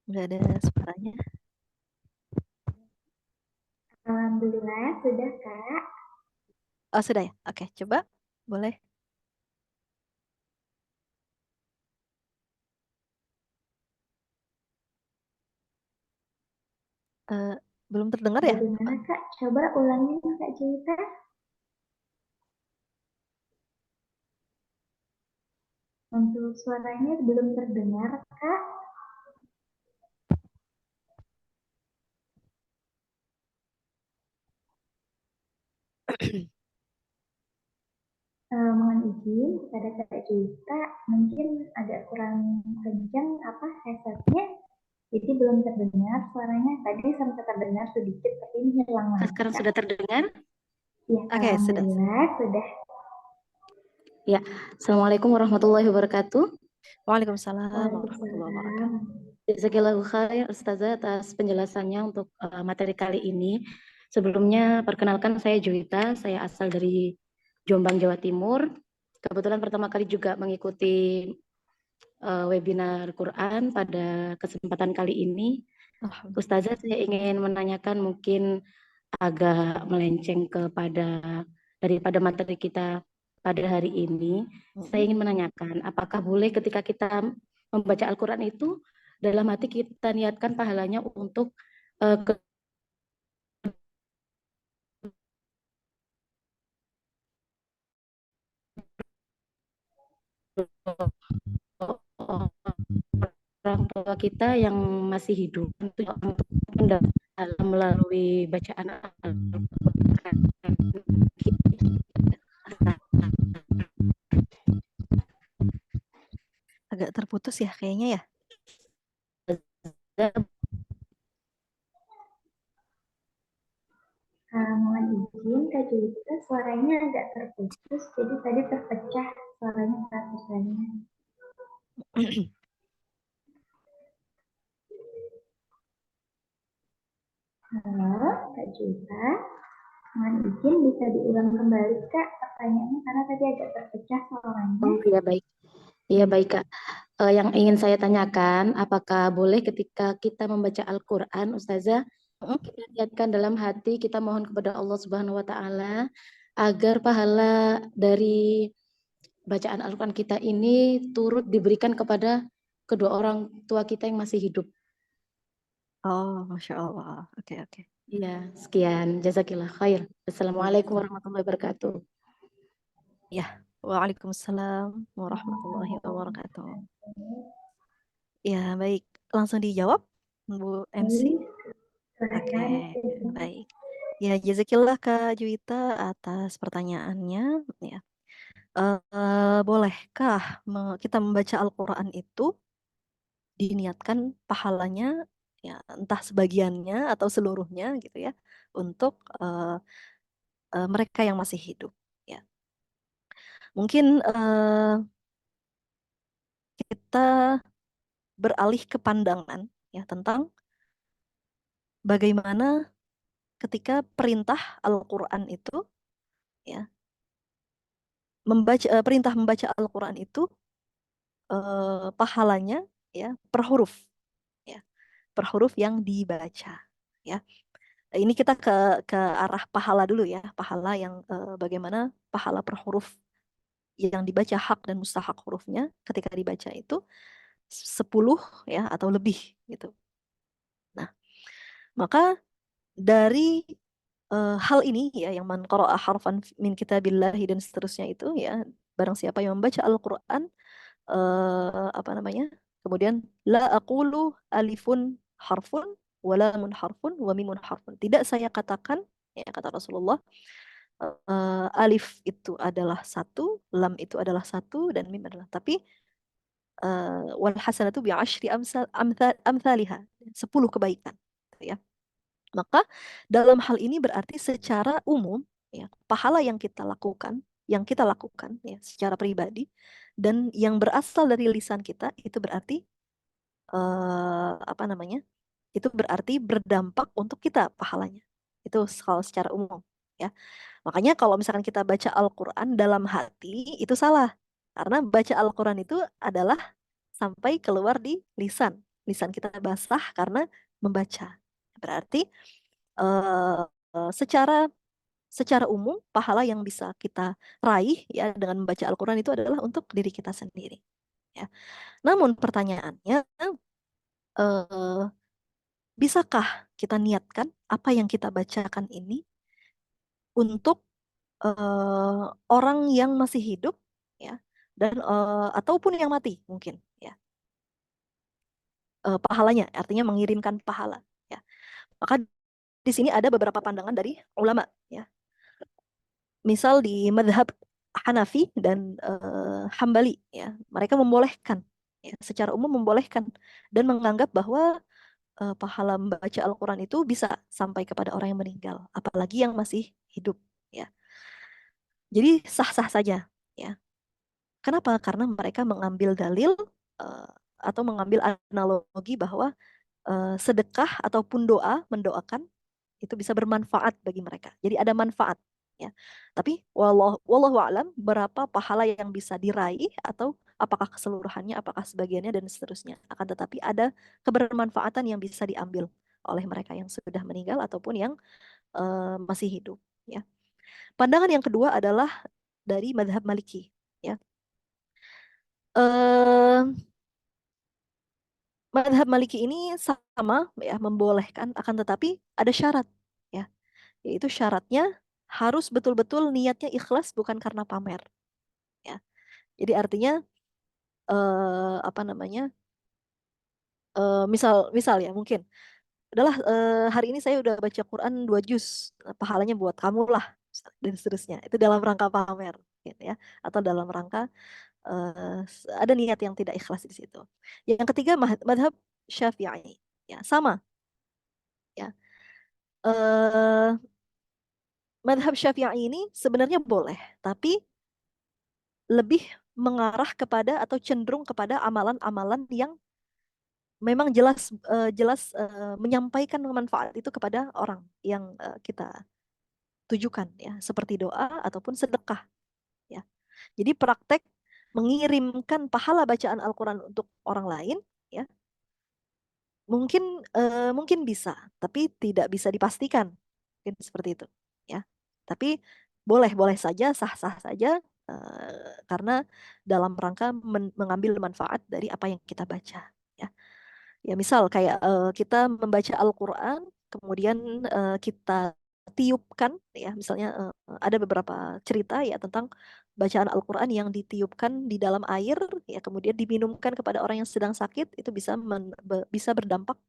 Nggak ada suaranya. Alhamdulillah sudah Kak. Oh, sudah ya? Oke, coba. Boleh. Eh, belum terdengar ya? Bagaimana Kak? Coba ulangin Kak Cuita. Untuk suaranya belum terdengar Kak. Mohon izin kepada Kak Juwita, mungkin agak kurang kencang apa headsetnya, jadi belum terdengar suaranya. Tadi sempat terdengar sedikit, tapi ini hilang lagi. Sekarang sudah terdengar? Ya, Oke, sudah. Alhamdulillah sudah. Ya, Assalamualaikum warahmatullahi wabarakatuh. Waalaikumsalam warahmatullahi Waalaikumsalam. wabarakatuh. Jazakallahu khair Ustazah atas penjelasannya untuk materi kali ini. Sebelumnya perkenalkan saya Juwita, saya asal dari Jombang, Jawa Timur. Kebetulan pertama kali juga mengikuti webinar Quran pada kesempatan kali ini. Alhamdulillah. Ustazah, saya ingin menanyakan mungkin agak melenceng daripada materi kita pada hari ini. Saya ingin menanyakan, apakah boleh ketika kita membaca Al-Quran itu dalam hati kita niatkan pahalanya untuk orang tua kita yang masih hidup itu dalam melalui bacaan Al-Quran. Agak terputus ya kayaknya ya. Mohon izin Kak Juwita, suaranya agak terputus, jadi tadi terpecah suaranya ratusannya. Halo Kak Juwita, mohon izin bisa diulang kembali Kak pertanyaannya karena tadi agak terpecah suaranya. Oh iya baik, iya baik Kak. Yang ingin saya tanyakan, apakah boleh ketika kita membaca Al-Quran, Ustazah, kita niatkan dalam hati, kita mohon kepada Allah Subhanahu Wa Taala agar pahala dari bacaan Al-Quran kita ini turut diberikan kepada kedua orang tua kita yang masih hidup. Oh, Masya Allah. Oke, oke. Iya, sekian. Jazakillah khair. Assalamualaikum warahmatullahi wabarakatuh. Ya, Waalaikumsalam warahmatullahi wabarakatuh. Ya, baik. Langsung dijawab, Bu MC. Oke, baik. Ya, jazakillah Kak Juwita atas pertanyaannya. Ya, bolehkah kita membaca Al-Quran itu diniatkan pahalanya, ya entah sebagiannya atau seluruhnya gitu ya, untuk mereka yang masih hidup. Ya, mungkin kita beralih ke pandangan ya tentang bagaimana ketika perintah Al-Quran itu ya perintah membaca Al-Quran itu pahalanya ya ya per huruf yang dibaca ya. Ini kita ke arah pahala dulu ya, pahala yang bagaimana pahala per huruf yang dibaca hak dan mustahak hurufnya ketika dibaca itu 10 ya atau lebih gitu. Nah, maka dari hal ini ya, yang man qara'a harfan min kitabillahi dan seterusnya itu ya, barang siapa yang membaca Al-Quran, apa namanya, kemudian la aqulu alifun harfun wa lamun harfun wa mimun harfun, tidak saya katakan, ya kata Rasulullah, alif itu adalah satu, lam itu adalah satu, dan mim adalah, tapi wal hasanatu bi asyri amsalihha, 10 kebaikan, ya. Maka dalam hal ini berarti secara umum ya, pahala yang kita lakukan ya secara pribadi dan yang berasal dari lisan kita itu berarti apa namanya? Itu berarti berdampak untuk kita pahalanya. Itu kalau secara umum ya. Makanya kalau misalkan kita baca Al-Qur'an dalam hati itu salah. Karena baca Al-Qur'an itu adalah sampai keluar di lisan. Lisan kita basah karena membaca. Berarti eh, secara secara umum pahala yang bisa kita raih ya dengan membaca Al-Quran itu adalah untuk diri kita sendiri. Ya. Namun pertanyaannya, eh, bisakah kita niatkan apa yang kita bacakan ini untuk orang yang masih hidup ya dan ataupun yang mati mungkin ya, pahalanya artinya mengirimkan pahala ya. Maka di sini ada beberapa pandangan dari ulama ya. Misal di madhab Hanafi dan Hambali ya, mereka membolehkan ya, secara umum membolehkan dan menganggap bahwa pahala membaca Al-Quran itu bisa sampai kepada orang yang meninggal, apalagi yang masih hidup ya. Jadi sah-sah saja ya. Kenapa? Karena mereka mengambil dalil eh, atau mengambil analogi bahwa sedekah ataupun doa mendoakan itu bisa bermanfaat bagi mereka. Jadi ada manfaat ya. Tapi wallahu a'lam berapa pahala yang bisa diraih atau apakah keseluruhannya, apakah sebagiannya dan seterusnya. Akan tetapi ada kebermanfaatan yang bisa diambil oleh mereka yang sudah meninggal ataupun yang masih hidup ya. Pandangan yang kedua adalah dari madhab Maliki ya. Eh Madhab Maliki ini sama ya, membolehkan, akan tetapi ada syarat ya, yaitu syaratnya harus betul-betul niatnya ikhlas bukan karena pamer ya. Jadi artinya apa namanya, misal misal ya mungkin adalah hari ini saya udah baca Quran 2 juz, pahalanya buat kamu lah dan seterusnya, itu dalam rangka pamer gitu ya, atau dalam rangka ada niat yang tidak ikhlas di situ. Yang ketiga madhab Syafi'i ya, sama ya. eh Madhab Syafi'i ini sebenarnya boleh, tapi lebih mengarah kepada atau cenderung kepada amalan-amalan yang memang jelas menyampaikan manfaat itu kepada orang yang kita tujukan ya, seperti doa ataupun sedekah ya. Jadi praktek mengirimkan pahala bacaan Al-Quran untuk orang lain ya, mungkin mungkin bisa, tapi tidak bisa dipastikan. Mungkin seperti itu ya. Tapi boleh-boleh saja, sah-sah saja karena dalam rangka mengambil manfaat dari apa yang kita baca ya. Ya misal kayak kita membaca Al-Quran, kemudian kita tiupkan ya, misalnya ada beberapa cerita ya tentang bacaan Al-Quran yang ditiupkan di dalam air ya, kemudian diminumkan kepada orang yang sedang sakit, itu bisa berdampak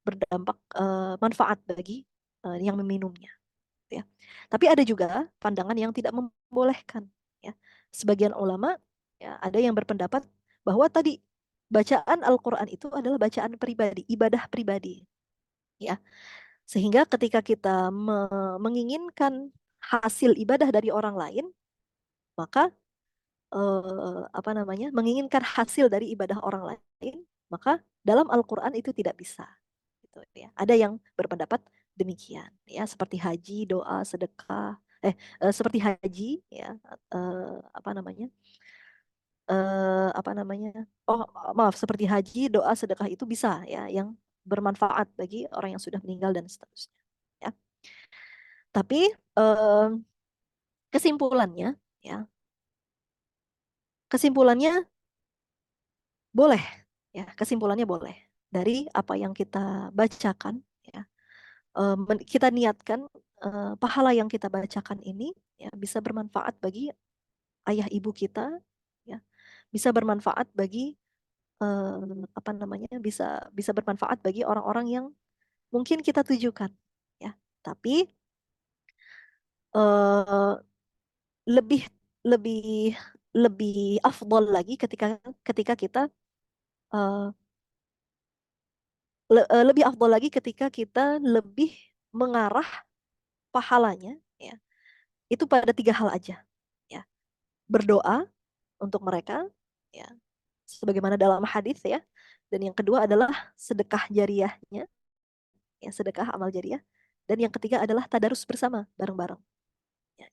berdampak manfaat bagi yang meminumnya ya. Tapi ada juga pandangan yang tidak membolehkan ya. Sebagian ulama ya ada yang berpendapat bahwa tadi bacaan Al-Quran itu adalah bacaan pribadi, ibadah pribadi ya. Sehingga ketika kita menginginkan hasil ibadah dari orang lain, maka apa namanya, menginginkan hasil dari ibadah orang lain, maka dalam Al-Quran itu tidak bisa. Gitu, ya. Ada yang berpendapat demikian, ya, seperti haji, doa, sedekah, seperti haji, ya, apa namanya, apa namanya, oh maaf, seperti haji, doa, sedekah itu bisa, ya, yang bermanfaat bagi orang yang sudah meninggal dan seterusnya. Ya. Tapi kesimpulannya, ya, kesimpulannya boleh, ya, kesimpulannya boleh dari apa yang kita bacakan, ya, kita niatkan pahala yang kita bacakan ini ya bisa bermanfaat bagi ayah ibu kita, ya, bisa bermanfaat bagi apa namanya, bisa bisa bermanfaat bagi orang-orang yang mungkin kita tujukan, ya. Tapi eh, lebih lebih lebih afdol lagi ketika ketika kita eh, lebih afdol lagi ketika kita lebih mengarah pahalanya, ya, itu pada 3 hal aja, ya. Berdoa untuk mereka, ya, sebagaimana dalam hadis, ya. Dan yang kedua adalah sedekah jariyahnya, ya, sedekah amal jariyah. Dan yang ketiga adalah tadarus bersama bareng-bareng. Ya,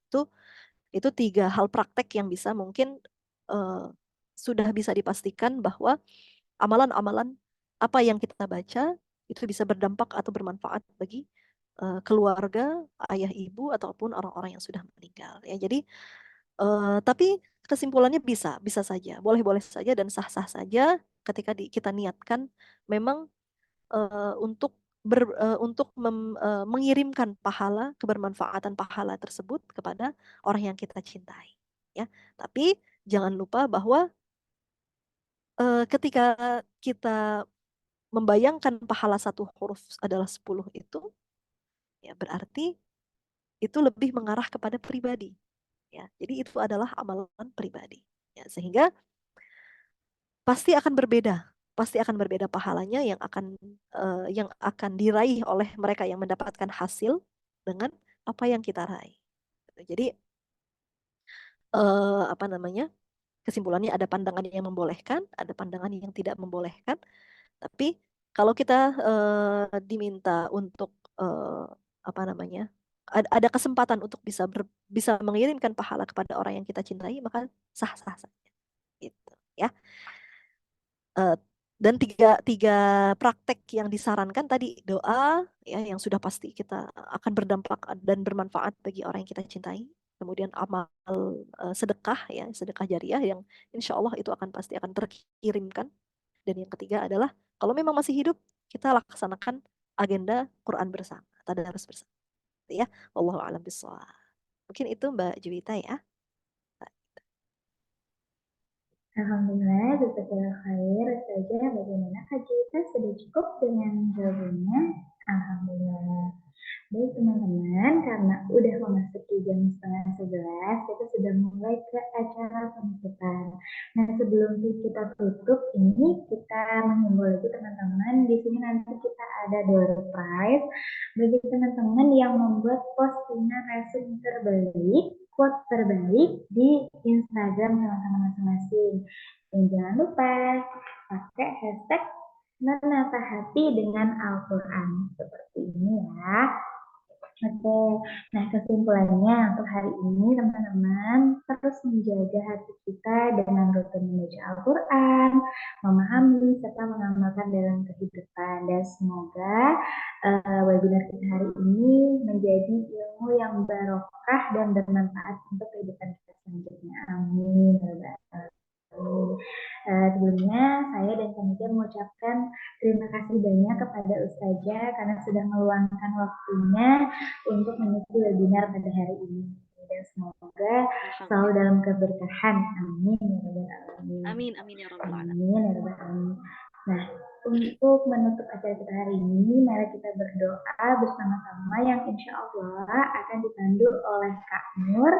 itu 3 hal praktek yang bisa mungkin eh, sudah bisa dipastikan bahwa amalan-amalan apa yang kita baca itu bisa berdampak atau bermanfaat bagi keluarga, ayah ibu ataupun orang-orang yang sudah meninggal. Ya, jadi tapi kesimpulannya bisa saja, boleh-boleh saja dan sah-sah saja ketika kita niatkan memang untuk mengirimkan pahala, kebermanfaatan pahala tersebut kepada orang yang kita cintai, ya. Tapi jangan lupa bahwa ketika kita membayangkan pahala satu huruf adalah 10 itu, ya berarti itu lebih mengarah kepada pribadi, ya. Jadi itu adalah amalan pribadi, ya. Sehingga pasti akan berbeda pahalanya yang akan diraih oleh mereka yang mendapatkan hasil dengan apa yang kita raih. Jadi apa namanya? Kesimpulannya ada pandangan yang membolehkan, ada pandangan yang tidak membolehkan. Tapi kalau kita diminta untuk apa namanya? Ada kesempatan untuk bisa mengirimkan pahala kepada orang yang kita cintai, maka sah-sah saja. Gitu, ya. Eh, dan tiga praktek yang disarankan tadi, doa ya yang sudah pasti kita akan berdampak dan bermanfaat bagi orang yang kita cintai, kemudian amal sedekah ya, sedekah jariah yang insya Allah itu pasti akan terkirimkan, dan yang ketiga adalah kalau memang masih hidup kita laksanakan agenda Quran bersama, tadarus bersama, ya. Wallahu a'lam bishawab. Mungkin itu Mbak Juwita, ya. Alhamdulillah, jazakallah khair. Saja bagaimana Kak Juwita, sudah cukup dengan jawabannya? Alhamdulillah. Baik teman-teman, karena udah memasuki jam 10:30, kita sudah mulai ke acara penutupan. Nah, sebelum kita tutup ini, kita menghimbau lagi teman-teman, di sini nanti kita ada door prize bagi teman-teman yang membuat postingan resume terbaik, quote terbaik di Instagram teman-teman masing-masing. Dan jangan lupa pakai hashtag menata hati dengan Al-Quran. Seperti ini ya. Oke, nah kesimpulannya untuk hari ini teman-teman terus menjaga hati kita dengan rutin membaca Al-Quran, memahami serta mengamalkan dalam kehidupan, dan semoga webinar kita hari ini menjadi ilmu yang barokah dan bermanfaat untuk kehidupan kita selanjutnya. Amin. Sebelumnya saya dan panitia mengucapkan terima kasih banyak kepada Ustazah karena sudah meluangkan waktunya untuk mengisi webinar pada hari ini. Dan semoga selalu dalam keberkahan. Amin ya rabbal alamin. Amin, amin ya rabbal alamin. Amin ya rabbal alamin. Nah, untuk menutup acara kita hari ini, mari kita berdoa bersama-sama yang insya Allah akan dipandu oleh Kak Nur.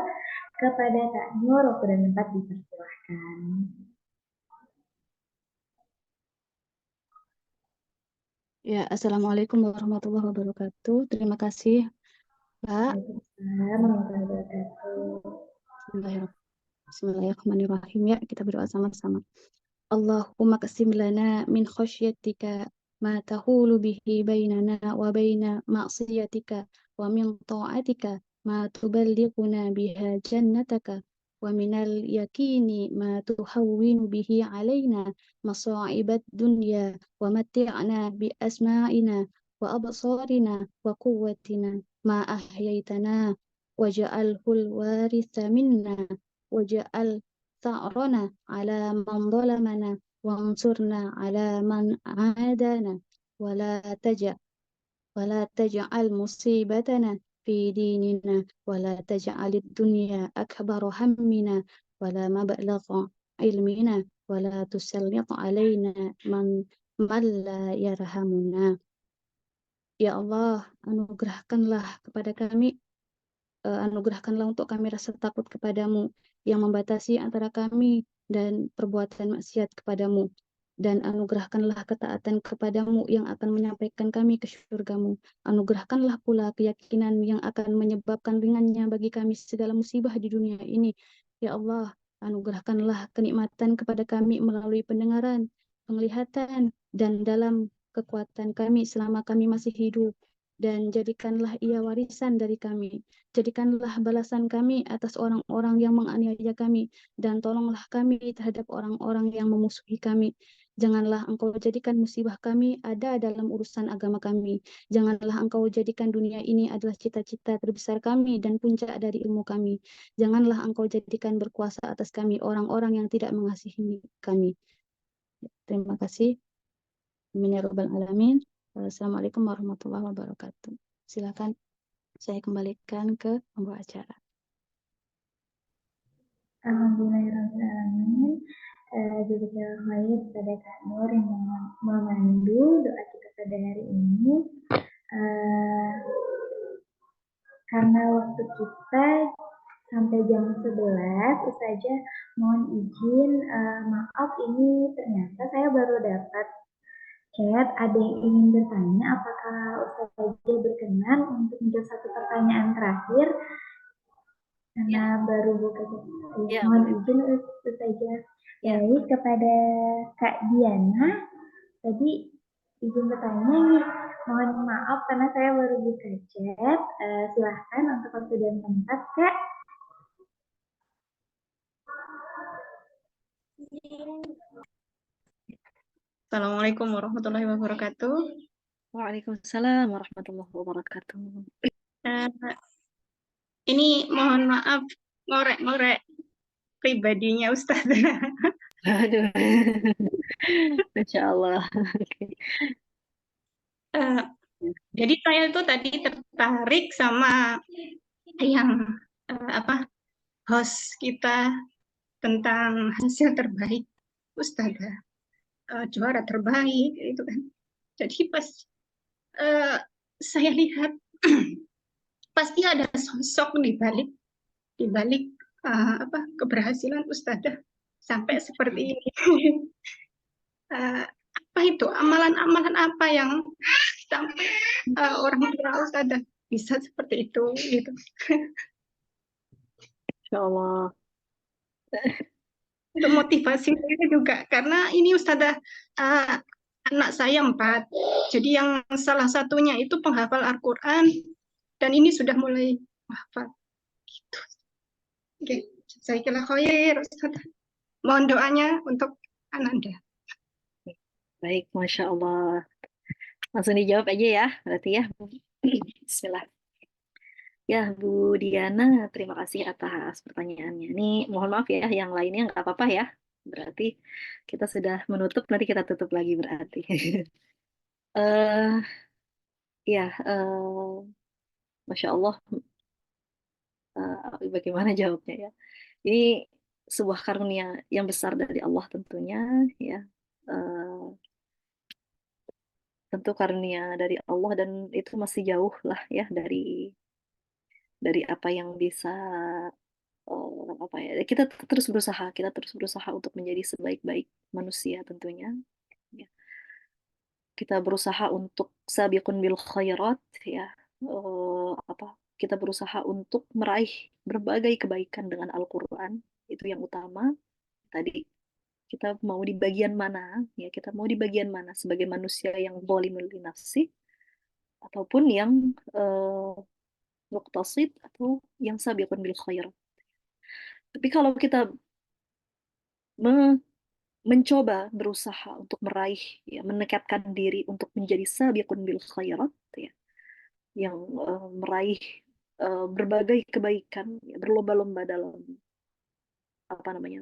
Kepada Kak Nur, waktu dan tempat dipersilahkan. Ya, Assalamualaikum warahmatullahi wabarakatuh. Terima kasih, Pak. Bismillahirrahmanirrahim. Ya, kita berdoa sama-sama. Allahumma qasim lana min khasyatika ma tahulu bihi bainana wa baina ma'siyatika wa min ta'atika ma tuballighuna biha jannataka wa minal yakini ma tuhawwinu bihi alaina masa'ibat dunya wa matti'na bi asma'ina wa absarina wa quwwatina ma ahyaitana waj'alhul waritha minna waj'al ثأرنا على من ظلمنا وانصرنا على من عادانا ولا تجعل مصيبتنا في ديننا ولا تجعل الدنيا أكبر همنا ولا مبلغ علمنا ولا تسلط علينا من لا يرحمنا. Ya Allah, anugerahkanlah kepada kami, anugerahkanlah untuk kami rasa takut kepadamu yang membatasi antara kami dan perbuatan maksiat kepadamu. Dan anugerahkanlah ketaatan kepadamu yang akan menyampaikan kami ke surgamu. Anugerahkanlah pula keyakinan yang akan menyebabkan ringannya bagi kami segala musibah di dunia ini. Ya Allah, anugerahkanlah kenikmatan kepada kami melalui pendengaran, penglihatan, dan dalam kekuatan kami selama kami masih hidup. Dan jadikanlah ia warisan dari kami. Jadikanlah balasan kami atas orang-orang yang menganiaya kami. Dan tolonglah kami terhadap orang-orang yang memusuhi kami. Janganlah engkau jadikan musibah kami ada dalam urusan agama kami. Janganlah engkau jadikan dunia ini adalah cita-cita terbesar kami dan puncak dari ilmu kami. Janganlah engkau jadikan berkuasa atas kami orang-orang yang tidak mengasihi kami. Terima kasih. Amin ya rabbal alamin. Assalamualaikum warahmatullahi wabarakatuh. Silakan saya kembalikan ke pembawa acara. Alhamdulillahirrahmanirrahim. Jazakallahu khair pada Kak Nur yang memandu doa kita pada hari ini. Karena waktu kita sampai jam 11, Ustazah mohon izin, maaf ini ternyata saya baru dapat chat, ada yang ingin bertanya, apakah Ustazah berkenan untuk menjawab satu pertanyaan terakhir? Karena baru buka chat. Mohon izin Ustazah. Baik, kepada Kak Diana, tadi izin bertanya nih, mohon maaf karena saya baru buka chat. Silahkan untuk waktu dan tempat, Kak. Assalamualaikum warahmatullahi wabarakatuh. Waalaikumsalam warahmatullahi wabarakatuh. Ini mohon maaf ngorek-ngorek pribadinya Ustazah. Aduh. Masya Allah. Okay. Jadi saya itu tadi tertarik sama yang host kita tentang hasil terbaik Ustazah, juara terbaik itu kan. Jadi pas saya lihat pasti ada sosok di balik keberhasilan Ustazah sampai seperti ini. Apa itu amalan-amalan apa yang sampai orang tua Ustazah bisa seperti itu gitu. Insya Allah. Untuk motivasi saya juga karena ini Ustazah, anak saya 4, jadi yang salah satunya itu penghafal Al-Quran dan ini sudah mulai hafal gitu. Oke, saya kira khair Ustazah. Mohon doanya untuk Ananda. Baik, Masya Allah. Langsung dijawab aja ya, berarti ya. Bismillah. Ya, Bu Diana, terima kasih atas pertanyaannya. Ini mohon maaf ya, yang lainnya nggak apa-apa ya. Berarti kita sudah menutup, nanti kita tutup lagi berarti. Masya Allah, bagaimana jawabnya ya? Ini sebuah karunia yang besar dari Allah tentunya, ya. Tentu karunia dari Allah dan itu masih jauh lah ya dari apa yang bisa kita terus berusaha untuk menjadi sebaik-baik manusia tentunya ya. Kita berusaha untuk sabiqun bil khairat ya, kita berusaha untuk meraih berbagai kebaikan dengan Al-Quran, itu yang utama. Tadi kita mau di bagian mana ya, kita mau di bagian mana sebagai manusia yang zalimul li nafsi ataupun yang muqtasid atau yang sabiqun bil khairat. Tapi kalau kita mencoba berusaha untuk meraih ya, menekatkan diri untuk menjadi sabiqun bil khairat ya, yang meraih berbagai kebaikan ya, berlomba-lomba dalam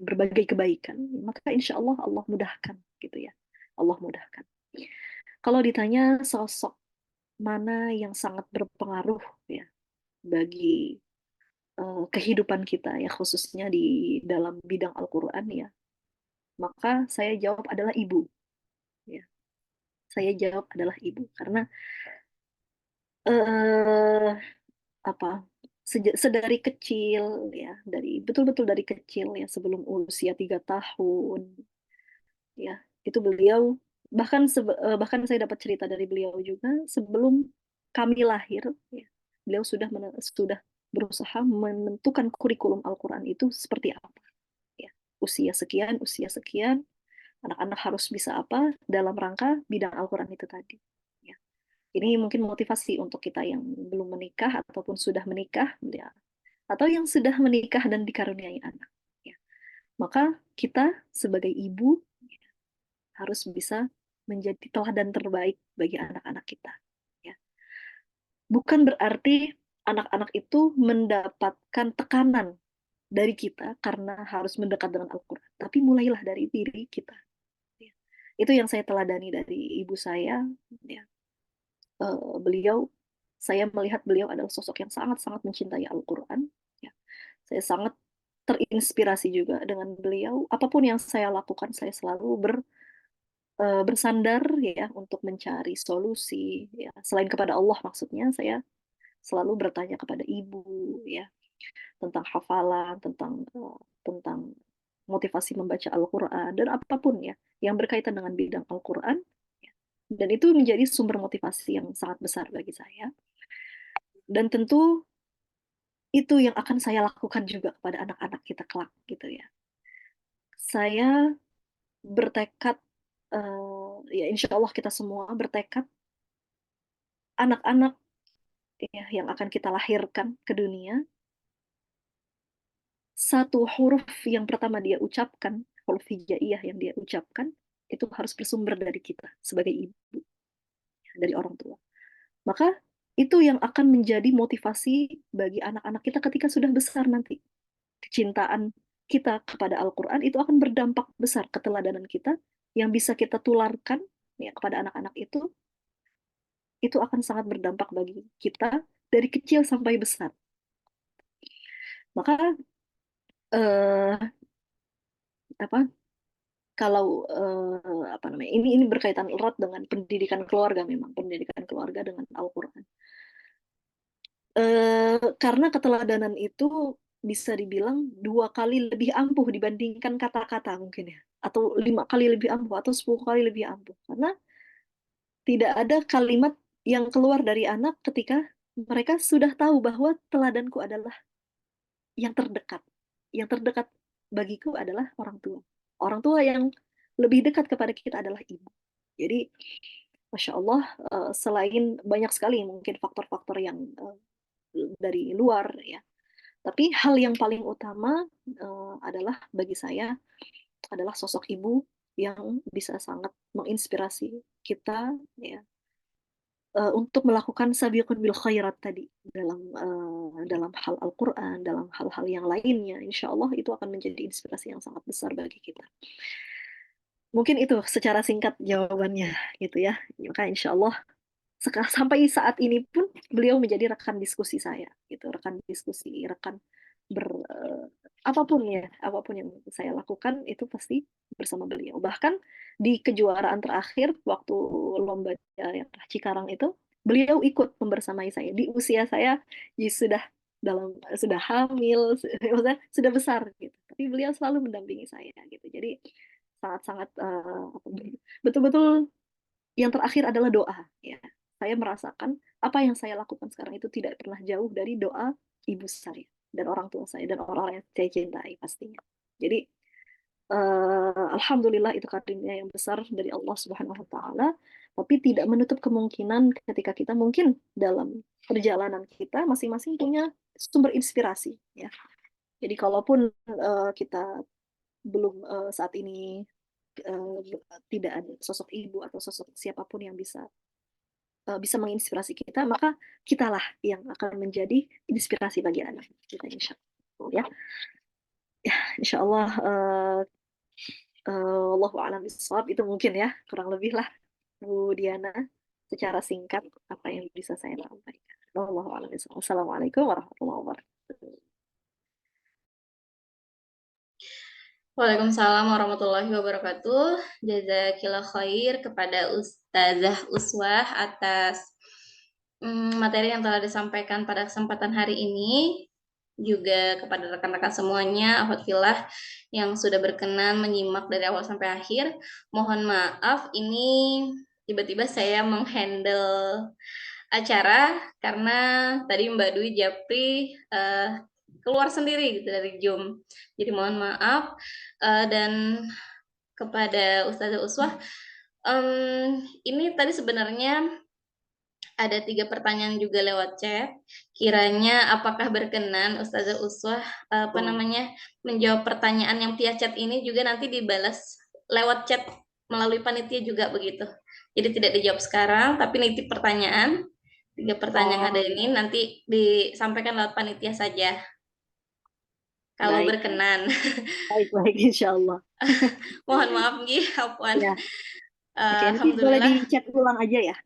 berbagai kebaikan, maka insya Allah Allah mudahkan gitu ya, Allah mudahkan. Kalau ditanya sosok mana yang sangat berpengaruh ya bagi kehidupan kita ya, khususnya di dalam bidang Al-Quran ya, maka saya jawab adalah ibu ya. Saya jawab adalah ibu karena eh apa sedari kecil ya, dari betul-betul dari kecil ya, sebelum usia 3 tahun ya, itu beliau bahkan saya dapat cerita dari beliau juga sebelum kami lahir ya, beliau sudah berusaha menentukan kurikulum Al-Quran itu seperti apa ya, usia sekian anak-anak harus bisa apa dalam rangka bidang Al-Quran itu tadi ya. Ini mungkin motivasi untuk kita yang belum menikah ataupun sudah menikah ya, atau yang sudah menikah dan dikaruniai anak ya. Maka kita sebagai ibu harus bisa menjadi teladan terbaik bagi anak-anak kita ya. Bukan berarti anak-anak itu mendapatkan tekanan dari kita karena harus mendekat dengan Al-Quran, tapi mulailah dari diri kita ya. Itu yang saya teladani dari ibu saya ya. Beliau, saya melihat beliau adalah sosok yang sangat-sangat mencintai Al-Quran ya. Saya sangat terinspirasi juga dengan beliau. Apapun yang saya lakukan, saya selalu bersandar ya untuk mencari solusi ya. Selain kepada Allah maksudnya, saya selalu bertanya kepada ibu ya tentang hafalan, tentang motivasi membaca Al-Quran dan apapun ya yang berkaitan dengan bidang Al-Quran ya. Dan itu menjadi sumber motivasi yang sangat besar bagi saya. Dan tentu itu yang akan saya lakukan juga kepada anak-anak kita kelak gitu ya. Saya bertekad, ya insya Allah kita semua bertekad anak-anak ya yang akan kita lahirkan ke dunia, satu huruf yang pertama dia ucapkan, huruf hijaiyah yang dia ucapkan, itu harus bersumber dari kita sebagai ibu, dari orang tua. Maka itu yang akan menjadi motivasi bagi anak-anak kita ketika sudah besar nanti. Kecintaan kita kepada Al-Quran itu akan berdampak besar, keteladanan kita yang bisa kita tularkan ya, kepada anak-anak itu akan sangat berdampak bagi kita dari kecil sampai besar. Maka eh, apa kalau apa namanya, ini berkaitan erat dengan pendidikan keluarga, memang pendidikan keluarga dengan Al-Quran. Karena keteladanan itu bisa dibilang 2 kali lebih ampuh dibandingkan kata-kata mungkin ya, atau 5 kali lebih ampuh, atau 10 kali lebih ampuh. Karena tidak ada kalimat yang keluar dari anak ketika mereka sudah tahu bahwa teladanku adalah yang terdekat. Yang terdekat bagiku adalah orang tua. Orang tua yang lebih dekat kepada kita adalah ibu. Jadi, Masya Allah, selain banyak sekali mungkin faktor-faktor yang dari luar ya, tapi hal yang paling utama adalah bagi saya adalah sosok ibu yang bisa sangat menginspirasi kita ya, untuk melakukan sabiqun bil khairat tadi dalam hal Al-Quran, dalam hal-hal yang lainnya. Insya Allah itu akan menjadi inspirasi yang sangat besar bagi kita. Mungkin itu secara singkat jawabannya gitu ya. Maka insya Allah sampai saat ini pun beliau menjadi rekan diskusi saya gitu, rekan diskusi, rekan ber apapun ya, apapun yang saya lakukan itu pasti bersama beliau. Bahkan di kejuaraan terakhir waktu lomba yang Cikarang itu, beliau ikut membersamai saya di usia saya sudah sudah hamil, maksudnya sudah besar gitu. Tapi beliau selalu mendampingi saya gitu. Jadi sangat-sangat betul-betul yang terakhir adalah doa ya. Saya merasakan apa yang saya lakukan sekarang itu tidak pernah jauh dari doa ibu saya dan orang tua saya dan orang-orang yang saya cintai pastinya. Jadi alhamdulillah itu karunia yang besar dari Allah Subhanahu wa taala, tapi tidak menutup kemungkinan ketika kita mungkin dalam perjalanan kita masing-masing punya sumber inspirasi ya. Jadi kalaupun kita belum saat ini eh, tidak ada sosok ibu atau sosok siapapun yang bisa menginspirasi kita, maka kitalah yang akan menjadi inspirasi bagi anak kita insya Allah ya. Ya, insya Allah Allahu a'lam bishawab, itu mungkin ya kurang lebih lah Bu Diana secara singkat apa yang bisa saya sampaikan. Wallahu a'lam bishawab. Wassalamualaikum warahmatullahi wabarakatuh. Waalaikumsalam warahmatullahi wabarakatuh. Jazakillah khair kepada Ustazah Uswah atas materi yang telah disampaikan pada kesempatan hari ini. Juga kepada rekan-rekan semuanya, akhwat fillah yang sudah berkenan menyimak dari awal sampai akhir. Mohon maaf, ini tiba-tiba saya menghandle acara karena tadi Mbak Dwi Japri keluar sendiri gitu dari Zoom. Jadi mohon maaf. Dan kepada Ustazah Uswah, ini tadi sebenarnya ada 3 pertanyaan juga lewat chat. Kiranya apakah berkenan Ustazah Uswah menjawab pertanyaan yang via chat ini juga nanti dibalas lewat chat melalui panitia juga begitu. Jadi tidak dijawab sekarang, tapi nitip pertanyaan. 3 pertanyaan ada ini nanti disampaikan lewat panitia saja. Kalau Baik. berkenan. Baik, insya Allah. Mohon maaf Nggih, afwan. Ya. Oke, nanti boleh di-chat ulang aja ya.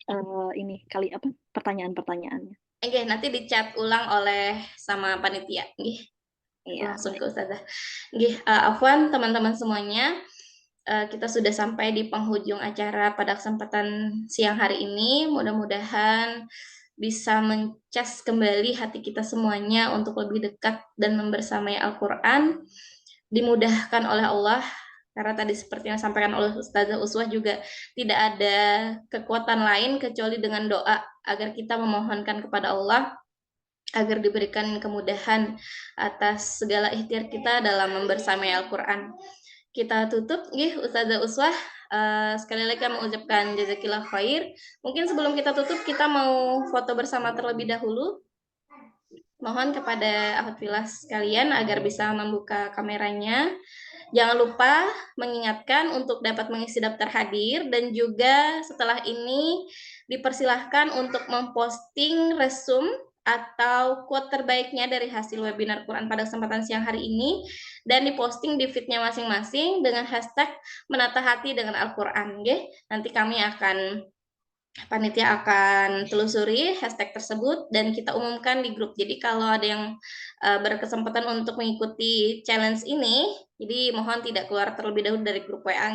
Ini kali apa pertanyaan-pertanyaannya. Oke, nanti di-chat ulang oleh sama panitia, nggih. Iya. Langsung ke Ustazah. Nggih, afwan teman-teman semuanya. Kita sudah sampai di penghujung acara pada kesempatan siang hari ini. Mudah-mudahan bisa mencas kembali hati kita semuanya untuk lebih dekat dan membersamai Al-Quran, dimudahkan oleh Allah, karena tadi seperti yang disampaikan oleh Ustazah Uswah juga tidak ada kekuatan lain kecuali dengan doa agar kita memohonkan kepada Allah agar diberikan kemudahan atas segala ikhtiar kita dalam membersamai Al-Quran. Kita tutup, Ustazah Uswah. Sekali lagi kami mengucapkan jazakillah khair. Mungkin sebelum kita tutup, kita mau foto bersama terlebih dahulu. Mohon kepada akhwat fillah sekalian agar bisa membuka kameranya. Jangan lupa mengingatkan untuk dapat mengisi daftar hadir, dan juga setelah ini dipersilahkan untuk memposting resume atau quote terbaiknya dari hasil webinar Quran pada kesempatan siang hari ini, dan diposting di feed-nya masing-masing dengan hashtag menata hati dengan Al-Quran. Nanti panitia akan telusuri hashtag tersebut dan kita umumkan di grup. Jadi kalau ada yang berkesempatan untuk mengikuti challenge ini, jadi mohon tidak keluar terlebih dahulu dari grup WA.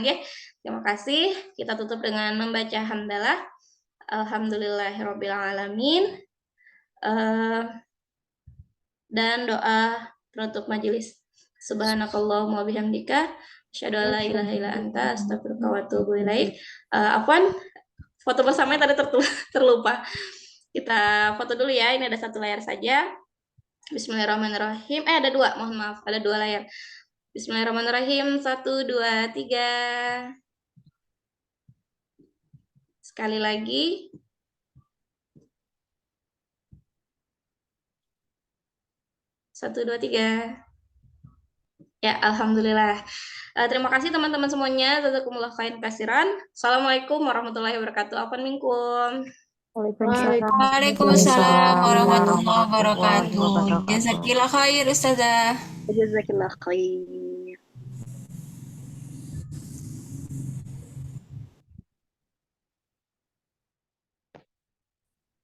Terima kasih. Kita tutup dengan membaca hamdalah. Alhamdulillahirabbil alamin. Dan doa penutup majelis. Subhanakallahumma bihamdika asyhadu an la ilaha illa anta astaghfiruka wa atubu ilaik. Afwan, foto bersamanya tadi terlupa. Kita foto dulu ya. Ini ada 1 layar saja. Bismillahirrahmanirrahim. Ada 2, mohon maaf. Ada 2 layar. Bismillahirrahmanirrahim. 1, 2, 3. Sekali lagi. Satu, dua, tiga. Ya, alhamdulillah. Terima kasih teman-teman semuanya. Jazakumullah khairan katsiran. Assalamualaikum warahmatullahi wabarakatuh. Afwan minkum. Waalaikumsalam warahmatullahi wabarakatuh. Jazakillah khair Ustazah. Jazakillah khair.